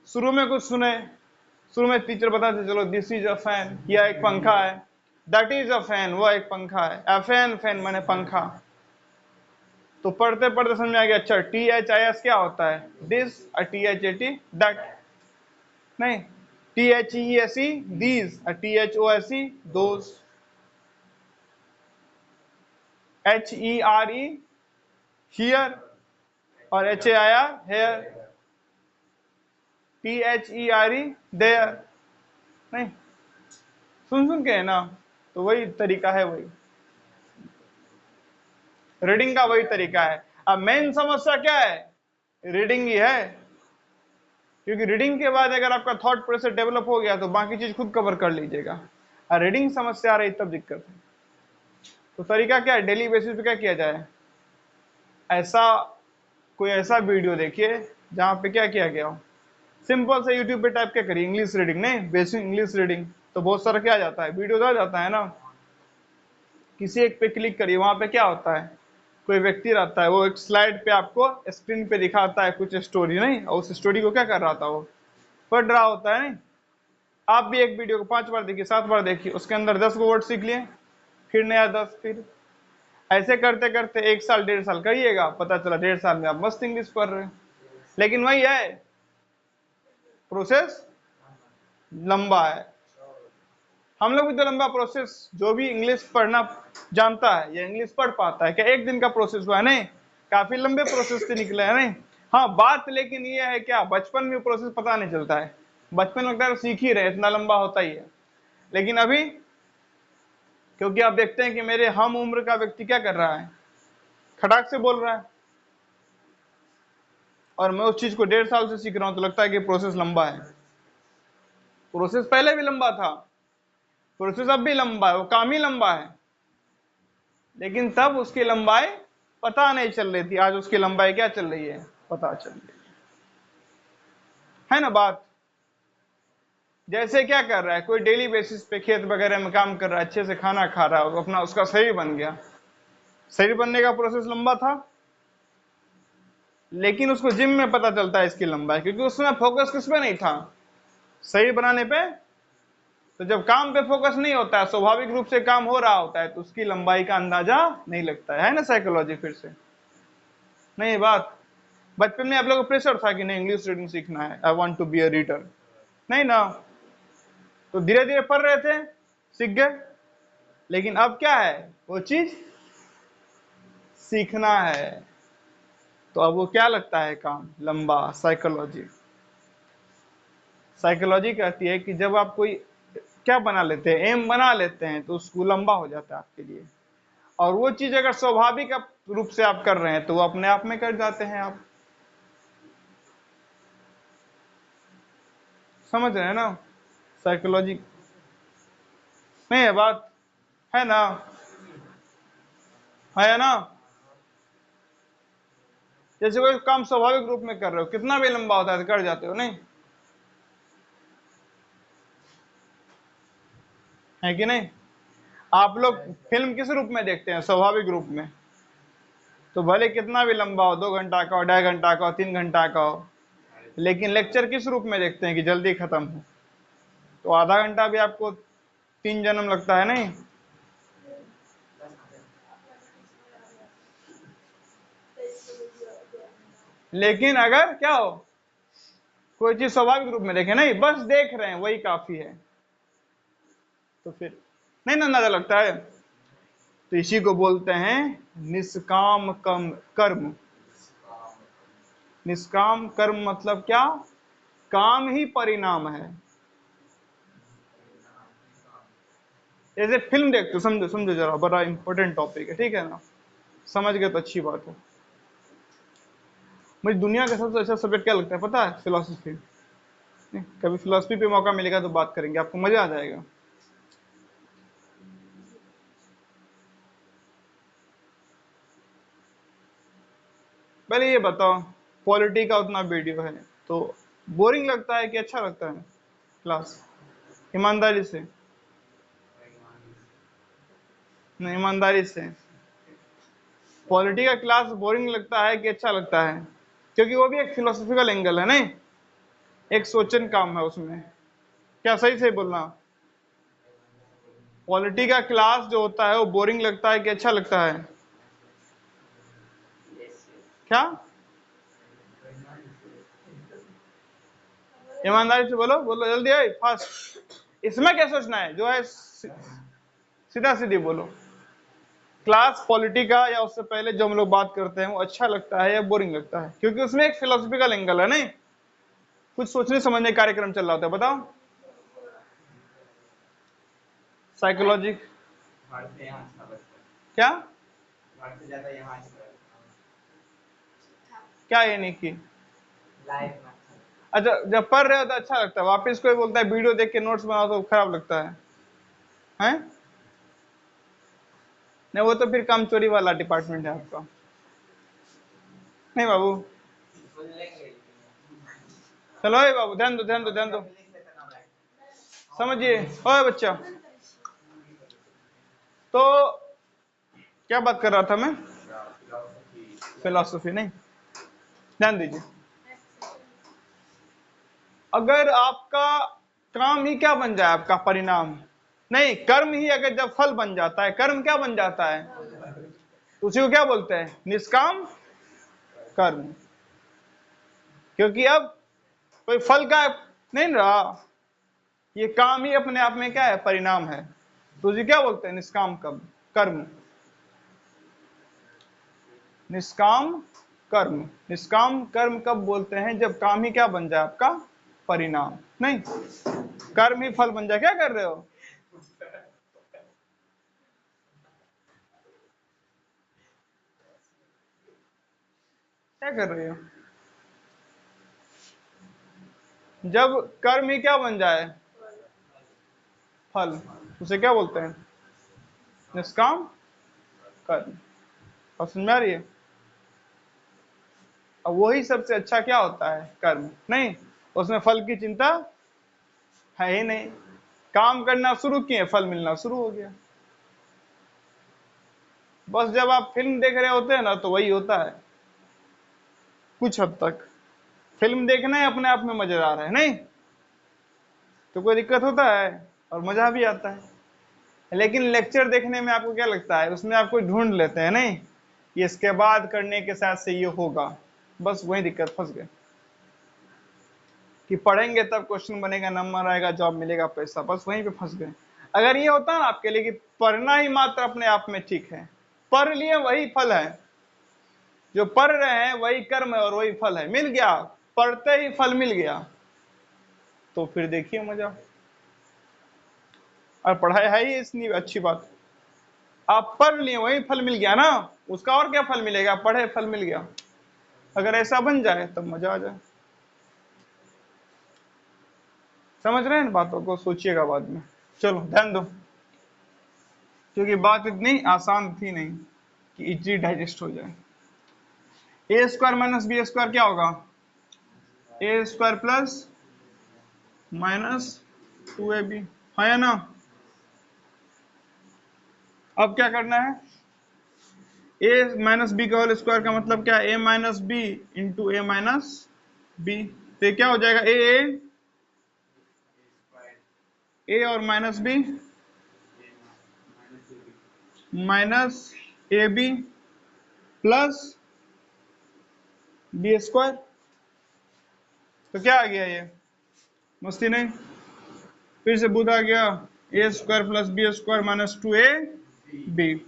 [SPEAKER 1] शुरू में कुछ सुने, शुरू में टीचर बताते चलो दिस इज अ फैन, या एक पंखा है, दैट इज अ फैन, वो एक पंखा है, अ फैन, फैन माने पंखा। तो पढ़ते पढ़ते समझ में आ गया, अच्छा THIS क्या होता है, दिस, THAT दैट, नहीं, THESE these, THOSE those, HERE here, और HAIR here, THERE there, नहीं, सुन सुन के है ना। तो वही तरीका है, वही रीडिंग का वही तरीका है। अब मेन समस्या क्या है, रीडिंग ही है, क्योंकि रीडिंग के बाद अगर आपका थॉट प्रोसेस डेवलप हो गया तो बाकी चीज खुद कवर कर लीजिएगा, और रीडिंग समस्या आ रही तब दिक्कत है। तो तरीका क्या है, डेली बेसिस पे क्या किया जाए, ऐसा कोई ऐसा वीडियो देखिए जहां पे क्या किया गया हो, सिंपल से यूट्यूब पे टाइप क्या करिए, इंग्लिश रीडिंग, नहीं, बेसिक इंग्लिश रीडिंग, तो बहुत सारा क्या आ जाता है, वीडियो आ जाता है ना। किसी एक पे क्लिक करिए, वहां पे क्या होता है, कोई व्यक्ति रहता है, वो एक स्लाइड पे आपको स्क्रीन पे दिखाता है कुछ स्टोरी, नहीं, और उस स्टोरी को क्या कर रहा था, वो पढ़ रहा होता है, नहीं? आप भी एक वीडियो को 5 बार देखिए, 7 बार देखिए, उसके अंदर 10 वर्ड सीख लिए, फिर नया 10, फिर ऐसे करते करते 1 साल 1.5 साल करिएगा, पता चला 1.5 साल में आप मस्त इंग्लिश पढ़ रहे हैं। लेकिन वही है, प्रोसेस लंबा है। हम लोग भी तो लंबा प्रोसेस, जो भी इंग्लिश पढ़ना जानता है या इंग्लिश पढ़ पाता है, क्या एक दिन का प्रोसेस हुआ है, नहीं, काफी लंबे प्रोसेस से निकले हैं, नहीं? हाँ, बात लेकिन ये है क्या, बचपन में प्रोसेस पता नहीं चलता है, बचपन में लगता है सीख ही रहे, इतना लंबा होता ही है। लेकिन अभी क्योंकि आप देखते हैं कि मेरे हम उम्र का व्यक्ति क्या कर रहा है, खटाक से बोल रहा है, और मैं उस चीज को 1.5 साल से सीख रहा हूं, तो लगता है कि प्रोसेस लंबा है। प्रोसेस पहले भी लंबा था, प्रोसेस अब भी लंबा है, वो काम ही लंबा है, लेकिन तब उसकी लंबाई पता नहीं चल रही थी, आज उसकी लंबाई क्या चल रही है, पता चल रही है ना बात। जैसे क्या कर रहा है कोई, डेली बेसिस पे खेत वगैरह में काम कर रहा है, अच्छे से खाना खा रहा है, अपना उसका शरीर बन गया, शरीर बनने का प्रोसेस लंबा था, लेकिन उसको जिम में पता चलता है इसकी लंबाई, क्योंकि उसमें फोकस किस पे नहीं था, शरीर बनाने पे। तो जब काम पे फोकस नहीं होता है, स्वाभाविक रूप से काम हो रहा होता है, तो उसकी लंबाई का अंदाजा नहीं लगता है ना, साइकोलॉजी फिर से नहीं बात। बचपन में आप लोगों को प्रेशर था कि नहीं इंग्लिश रीडिंग सीखना है, I want to be a reader, नहीं ना, तो धीरे धीरे पढ़ रहे थे, सीख गए। लेकिन अब क्या है वो चीज, सीखना है, तो अब वो क्या लगता है काम लंबा। साइकोलॉजी, साइकोलॉजी कहती है कि जब आप कोई क्या बना लेते हैं, एम बना लेते हैं, तो उसको लंबा हो जाता है आपके लिए। और वो चीज अगर स्वाभाविक रूप से आप कर रहे हैं तो वो अपने आप में कर जाते हैं। आप समझ रहे हैं ना साइकोलॉजी नहीं है बात, है ना, है ना। जैसे कोई काम स्वाभाविक रूप में कर रहे हो, कितना भी लंबा होता है तो कर जाते हो, नहीं है कि नहीं। आप लोग फिल्म किस रूप में देखते हैं, स्वाभाविक रूप में, तो भले कितना भी लंबा हो, 2 घंटा का हो, 2.5 घंटा का हो, 3 घंटा का हो, लेकिन लेक्चर किस रूप में देखते हैं कि जल्दी खत्म हो, तो आधा घंटा भी आपको 3 जन्म लगता है, नहीं। लेकिन अगर क्या हो, कोई चीज स्वाभाविक रूप में देखे, नहीं बस देख रहे हैं वही काफी है, तो फिर नहीं ना अंदाजा लगता है। तो इसी को बोलते हैं निष्काम कर्म। निष्काम कर्म मतलब क्या, काम ही परिणाम है। जैसे फिल्म देखते हो, समझो समझो जरा, बड़ा इंपॉर्टेंट टॉपिक है, ठीक है ना, समझ गए तो अच्छी बात है। मुझे दुनिया का सबसे अच्छा सब्जेक्ट क्या लगता है पता है, फिलोसफी। कभी फिलोसफी पे मौका मिलेगा तो बात करेंगे, आपको मजा आ जाएगा। पहले ये बताओ, पॉलिटी का उतना वीडियो है तो बोरिंग लगता है कि अच्छा लगता है क्लास, ईमानदारी से, नहीं ईमानदारी से, पॉलिटी का क्लास बोरिंग लगता है कि अच्छा लगता है, क्योंकि वो भी एक फिलोसफिकल एंगल है, नहीं एक सोचन काम है उसमें, क्या सही से बोलना। पॉलिटी का क्लास जो होता है वो बोरिंग लगता है कि अच्छा लगता है, क्या ईमानदारी से बोलो, बोलो जल्दी है फास्ट। इसमें क्या सोचना है, जो है सीधा सीधी बोलो। क्लास पॉलिटी का या उससे पहले जो हम लोग बात करते हैं वो अच्छा लगता है या बोरिंग लगता है, क्योंकि उसमें एक फिलोसफिकल एंगल है, नहीं कुछ सोचने समझने का कार्यक्रम चल रहा होता है, बताओ। साइकोलॉजी क्या, क्या ये नहीं की, अच्छा जब पढ़ रहे हो तो अच्छा लगता है, वापस कोई बोलता है वीडियो देख के नोट्स बनाओ तो खराब लगता है, हैं? नहीं वो तो फिर काम चोरी वाला डिपार्टमेंट है आपका, नहीं बाबू। चलो ए बाबू ध्यान दो ध्यान दो ध्यान दो, समझिए ओए बच्चा। तो क्या बात कर रहा था मैं, फिलोसफी, नहीं ध्यान दीजिए। अगर आपका काम ही क्या बन जाए, आपका परिणाम, नहीं कर्म ही अगर जब फल बन जाता है, कर्म क्या बन जाता है, तो उसी को क्या बोलते हैं, निष्काम कर्म। क्योंकि अब कोई फल का नहीं रहा, ये काम ही अपने आप में क्या है, परिणाम है, तो उसे क्या बोलते हैं, निष्काम कर्म। निष्काम कर्म, निष्काम कर्म कब बोलते हैं, जब काम ही क्या बन जाए, आपका परिणाम, नहीं कर्म ही फल बन जाए। क्या कर रहे हो, क्या कर रहे हो, जब कर्म ही क्या बन जाए, फल, उसे क्या बोलते हैं, निष्काम कर्म। और समझ में आ रही है। अब वही सबसे अच्छा क्या होता है, कर्म, नहीं उसमें फल की चिंता है ही नहीं, काम करना शुरू किए फल मिलना शुरू हो गया। बस जब आप फिल्म देख रहे होते हैं ना तो वही होता है, कुछ हद तक फिल्म देखना है अपने आप में मजेदार है, नहीं तो कोई दिक्कत होता है और मजा भी आता है। लेकिन लेक्चर देखने में आपको क्या लगता है, उसमें आप कोई ढूंढ लेते हैं, नहीं ये इसके बाद करने के साथ से ये होगा, बस वही दिक्कत, फंस गए कि पढ़ेंगे तब क्वेश्चन बनेगा, नंबर आएगा, जॉब मिलेगा, पैसा, बस वहीं पे फंस गए। अगर ये होता ना आपके लिए कि पढ़ना ही मात्र अपने आप में ठीक है, पढ़ लिए वही फल है, जो पढ़ रहे हैं वही कर्म है और वही फल है। मिल गया, पढ़ते ही फल मिल गया, तो फिर देखिए मजा। और पढ़ाई है ही इतनी अच्छी बात, आप पढ़ लिए वही फल मिल गया ना, उसका और क्या फल मिलेगा, पढ़े फल मिल गया। अगर ऐसा बन जाए तब मजा आ जाए। समझ रहे हैं इन बातों को, सोचिएगा बाद में। चलो ध्यान दो, क्योंकि बात इतनी आसान थी नहीं कि इजीली डाइजेस्ट हो जाए। ए स्क्वायर माइनस बी स्क्वायर क्या होगा, ए स्क्वायर प्लस माइनस 2ab, है ना। अब क्या करना है, ए माइनस बी का होल स्क्वायर का मतलब क्या है, ए minus b into a minus b. तो ये क्या हो जाएगा, ए और माइनस बी माइनस ए बी प्लस बी स्क्वायर। तो क्या आ गया ये, मस्ती नहीं, फिर से बुध आ गया, A square plus B square minus 2ab।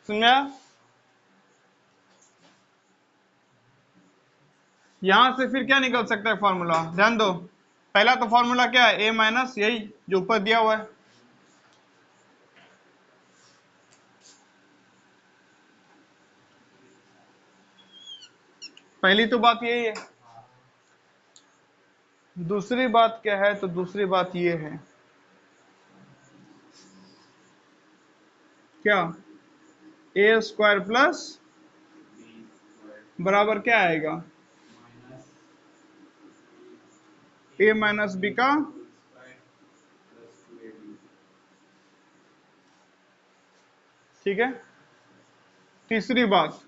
[SPEAKER 1] समझा, यहां से फिर क्या निकल सकता है फॉर्मूला, ध्यान दो। पहला तो फॉर्मूला क्या है, ए माइनस यही जो ऊपर दिया हुआ है, पहली तो बात यही है। दूसरी बात क्या है, तो दूसरी बात ये है क्या, ए स्क्वायर प्लस बराबर क्या आएगा, ए माइनस बी का, ठीक है। तीसरी बात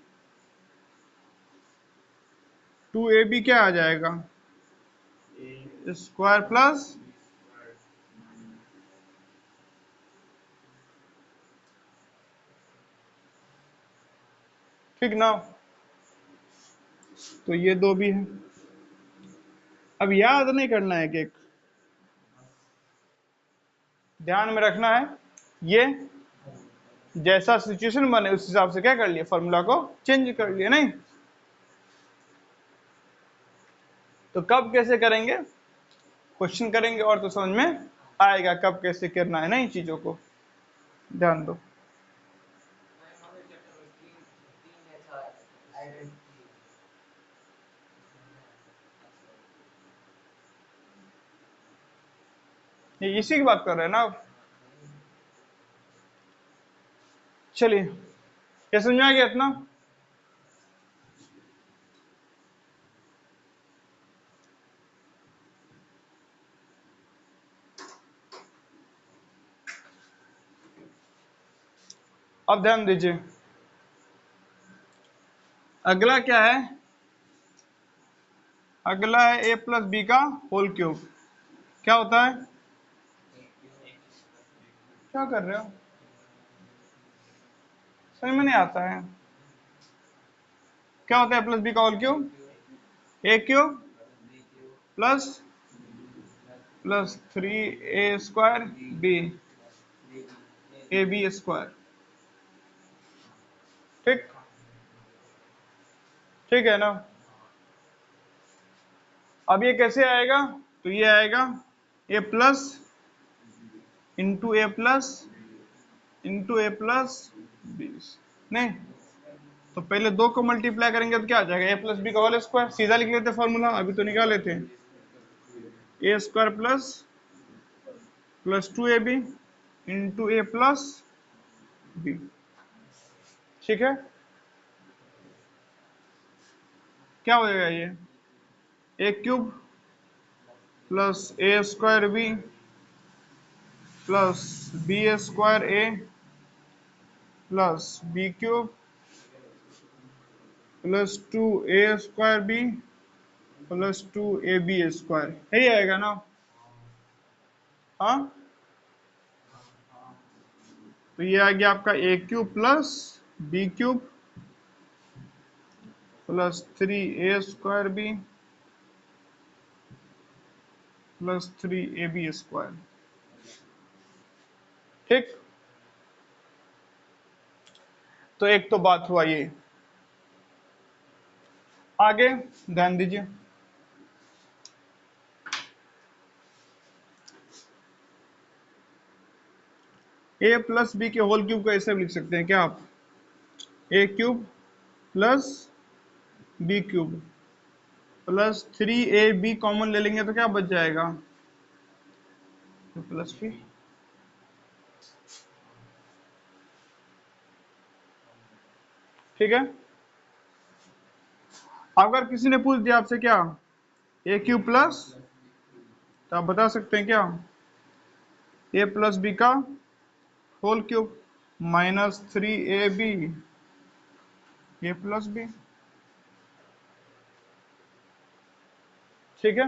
[SPEAKER 1] 2ab क्या आ जाएगा, स्क्वायर प्लस, ठीक ना। तो ये दो भी है। अब याद नहीं करना है कि ध्यान में रखना है, ये जैसा सिचुएशन बने उस हिसाब से क्या कर लिए, फॉर्मूला को चेंज कर लिए, नहीं तो कब कैसे करेंगे, क्वेश्चन करेंगे और तो समझ में आएगा कब कैसे करना है, नहीं चीजों को ध्यान दो। ये इसी की बात कर रहे हैं ना आप। चलिए, ये समझ में आ गया इतना। अब ध्यान दीजिए, अगला क्या है, अगला है ए प्लस बी का होल क्यूब। क्या होता है, क्या कर रहे हो, समझ में नहीं आता है। क्या होता है प्लस बी का whole cube, A cube plus plus 3a square b, a B square, ठीक, ठीक है ना। अब ये कैसे आएगा, तो ये आएगा ए plus into A plus into A plus B, नहीं तो पहले दो को मल्टीप्लाई करेंगे तो क्या आ जाएगा, ए प्लस बी का होल स्क्वायर, सीधा लिख लेते फॉर्मूला, अभी तो निकाल लेते हैं, ए square plus plus 2ab into A plus B, ठीक है। क्या हो जाएगा ये, A cube plus A square B plus B square A plus B cube plus 2a square B plus 2ab square, यही आएगा ना। हाँ, तो ये आ गया आपका A cube plus B cube plus 3a square B plus 3ab square, ठीक। तो एक तो बात हुआ ये, आगे ध्यान दीजिए, ए प्लस बी के होल क्यूब को ऐसे भी लिख सकते हैं क्या आप, A cube plus B cube plus 3ab common ले लेंगे तो क्या बच जाएगा, प्लस बी। ठीक है, अगर किसी ने पूछ दिया आपसे क्या ए क्यूब प्लस, तो आप बता सकते हैं क्या ए प्लस बी का होल क्यूब माइनस 3ab ए प्लस बी। ठीक है,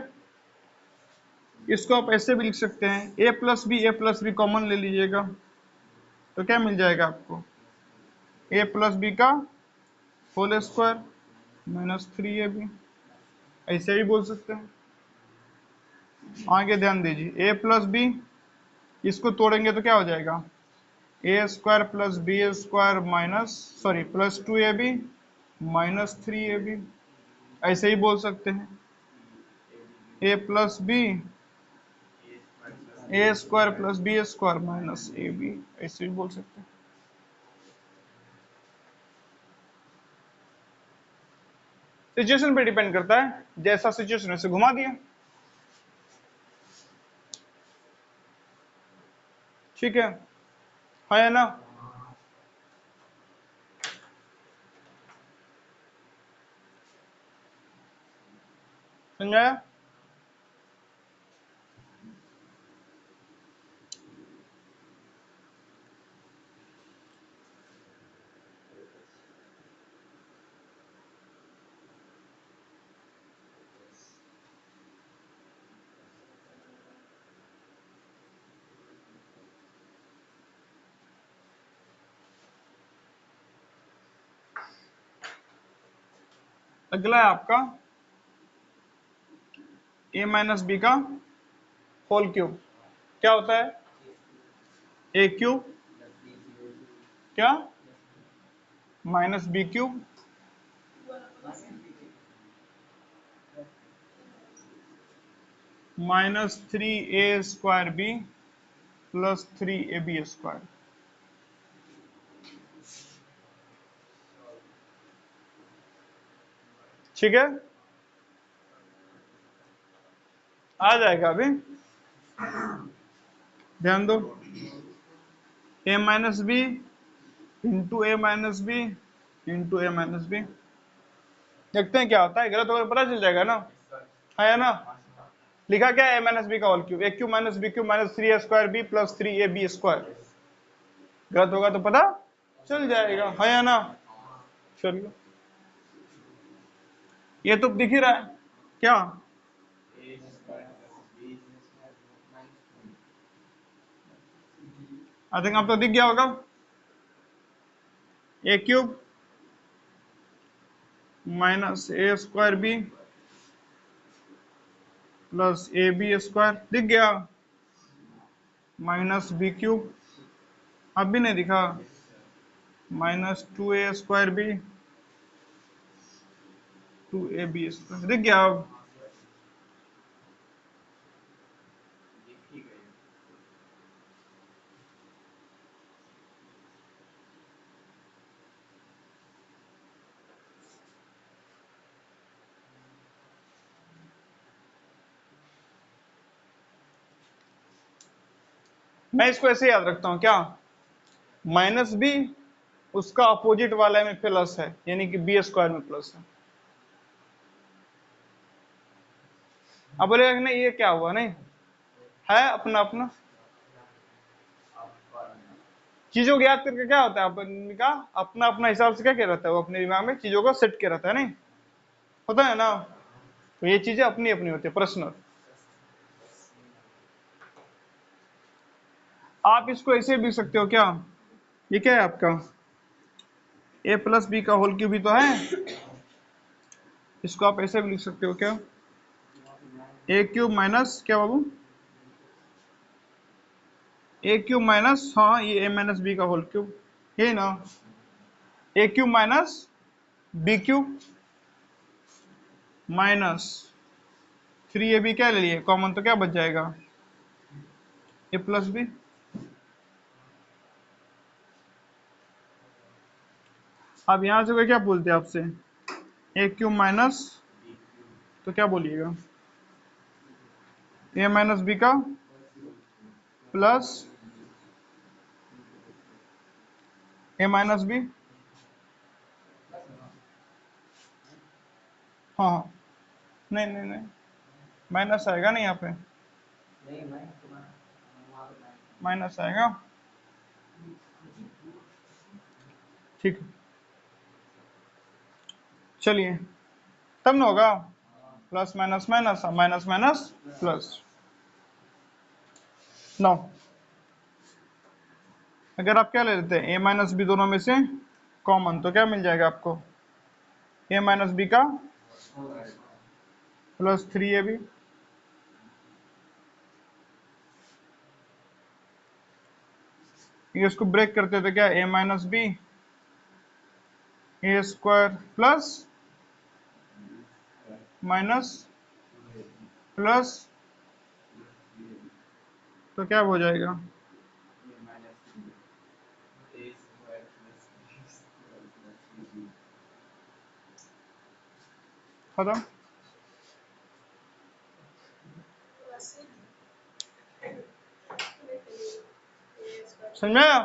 [SPEAKER 1] इसको आप ऐसे भी लिख सकते हैं ए प्लस बी कॉमन ले लीजिएगा तो क्या मिल जाएगा आपको, ए प्लस बी का होल स्क्वायर माइनस 3ab, ऐसे भी बोल सकते हैं। आगे ध्यान दीजिए, ए प्लस बी इसको तोड़ेंगे तो क्या हो जाएगा, A square plus B square minus sorry plus 2ab minus 3ab, ऐसे ही बोल सकते हैं A plus B A square plus B square minus A B, ऐसे भी बोल सकते हैं। सिचुएशन पे डिपेंड करता है, जैसा सिचुएशन वैसे घुमा दिया। ठीक है या ना, समझाया। अगला है आपका ए माइनस बी का होल क्यूब, क्या होता है ए क्यूब क्या minus B cube minus 3a square B plus 3ab square. ठीक है, आ जाएगा अभी, ध्यान दो, a minus b into a minus b into a minus b, देखते हैं क्या होता है, गलत होगा तो पता चल जाएगा ना, है ना। लिखा क्या है ए माइनस बी का होल क्यूब, ए cube minus B cube minus 3a square B plus 3ab square, गलत होगा तो पता चल जाएगा, है या ना। चलिए, ये तो दिख ही रहा है क्या, आई थिंक आपको दिख गया होगा, A cube minus A square B plus A B square दिख गया, माइनस बी क्यूब अब भी नहीं दिखा, minus 2a square B 2ab square दिख गया। अब मैं इसको ऐसे याद रखता हूं क्या, माइनस बी उसका अपोजिट वाले में प्लस है, यानी कि बी स्क्वायर में प्लस है। अब बोलेगा नहीं ये क्या हुआ, नहीं है अपना अपना, चीजों को याद करके क्या होता है अपन का अपना अपना हिसाब से क्या क्या रहता है, वो अपने दिमाग में चीजों को सेट किया रहता है, नहीं होता है ना, तो ये चीजें अपनी अपनी होती है, पर्सनल। आप इसको ऐसे भी लिख सकते हो क्या, ये क्या है आपका ए प्लस बी का होल क्यूब ही तो है, इसको आप ऐसे भी लिख सकते हो क्या, ए क्यूब माइनस क्या बाबू, ए क्यूब माइनस हाँ ये ए माइनस बी का होल क्यूब, ये ना A cube minus B cube minus 3ab क्या ले लिए कॉमन, तो क्या बच जाएगा a प्लस बी। अब यहां से कोई क्या बोलते हैं आपसे, ए क्यूब माइनस, तो क्या बोलिएगा ए माइनस बी का प्लस ए माइनस बी। हाँ हाँ, नहीं नहीं नहीं, माइनस आएगा नहीं यहाँ पे,
[SPEAKER 2] नहीं मैं तुम्हारा वहाँ पे मैं
[SPEAKER 1] माइनस आएगा। ठीक है, चलिए तब ना होगा, plus minus minus, minus minus plus. नौ, अगर आप क्या ले लेते हैं ए माइनस बी दोनों में से कॉमन, तो क्या मिल जाएगा आपको ए माइनस बी का प्लस 3ab। ये इसको ब्रेक करते थे क्या, ए minus B A square plus minus plus, तो क्या हो जाएगा खत्म। समझ में आया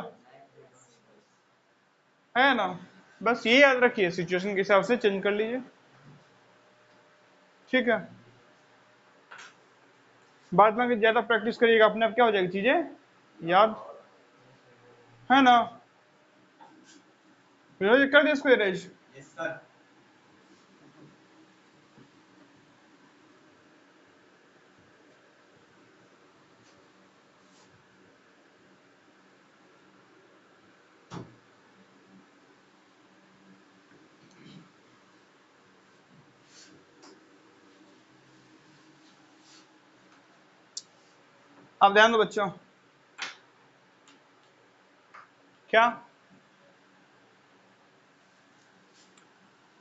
[SPEAKER 1] है ना, बस ये याद रखिए, सिचुएशन के हिसाब से चेंज कर लीजिए, ठीक है। बाद में अगर ज्यादा प्रैक्टिस करिएगा अपने आप क्या हो जाएगी चीजें याद, है ना। फिर कर दिया इसको इरेज।
[SPEAKER 2] Yes sir.
[SPEAKER 1] अब ध्यान दो बच्चों, क्या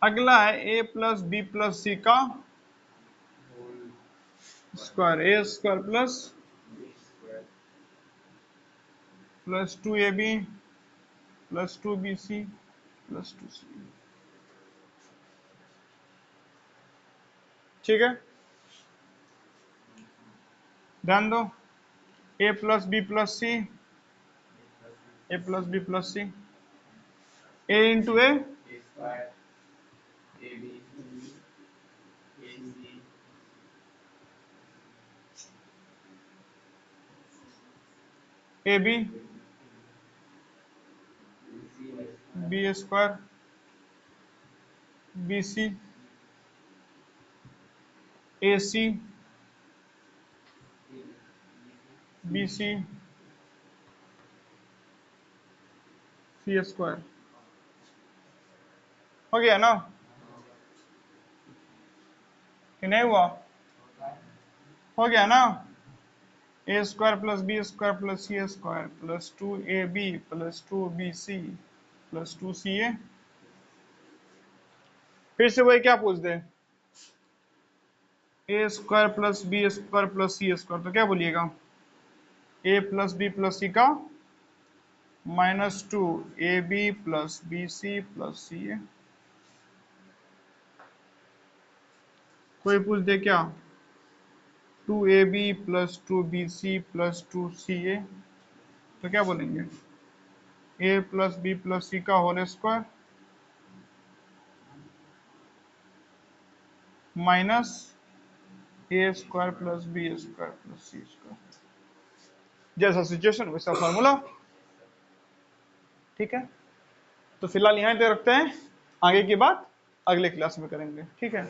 [SPEAKER 1] अगला है A plus B plus C का square, A square plus 2ab plus 2bc plus 2c, ठीक है। ध्यान दो, A plus B plus C, A plus B plus C, A into A
[SPEAKER 2] A square A B A C
[SPEAKER 1] A B
[SPEAKER 2] C
[SPEAKER 1] B square B C A C B C C square, हो गया ना कि नहीं हुआ, हो गया ना। A square plus B square plus C square plus 2ab plus 2bc plus 2ca। फिर से वही क्या पूछ दे, A square plus B square plus C square, तो क्या बोलिएगा A plus B plus C का -2ab plus B C plus C A. कोई पूछ दे क्या 2ab plus 2bc plus 2ca, तो क्या बोलेंगे A plus B plus C का whole square minus A square plus B square plus C square, जैसा situation वैसा फॉर्मूला, ठीक है। तो फिलहाल यहाँ पे रखते हैं, आगे की बात अगले क्लास में करेंगे, ठीक है।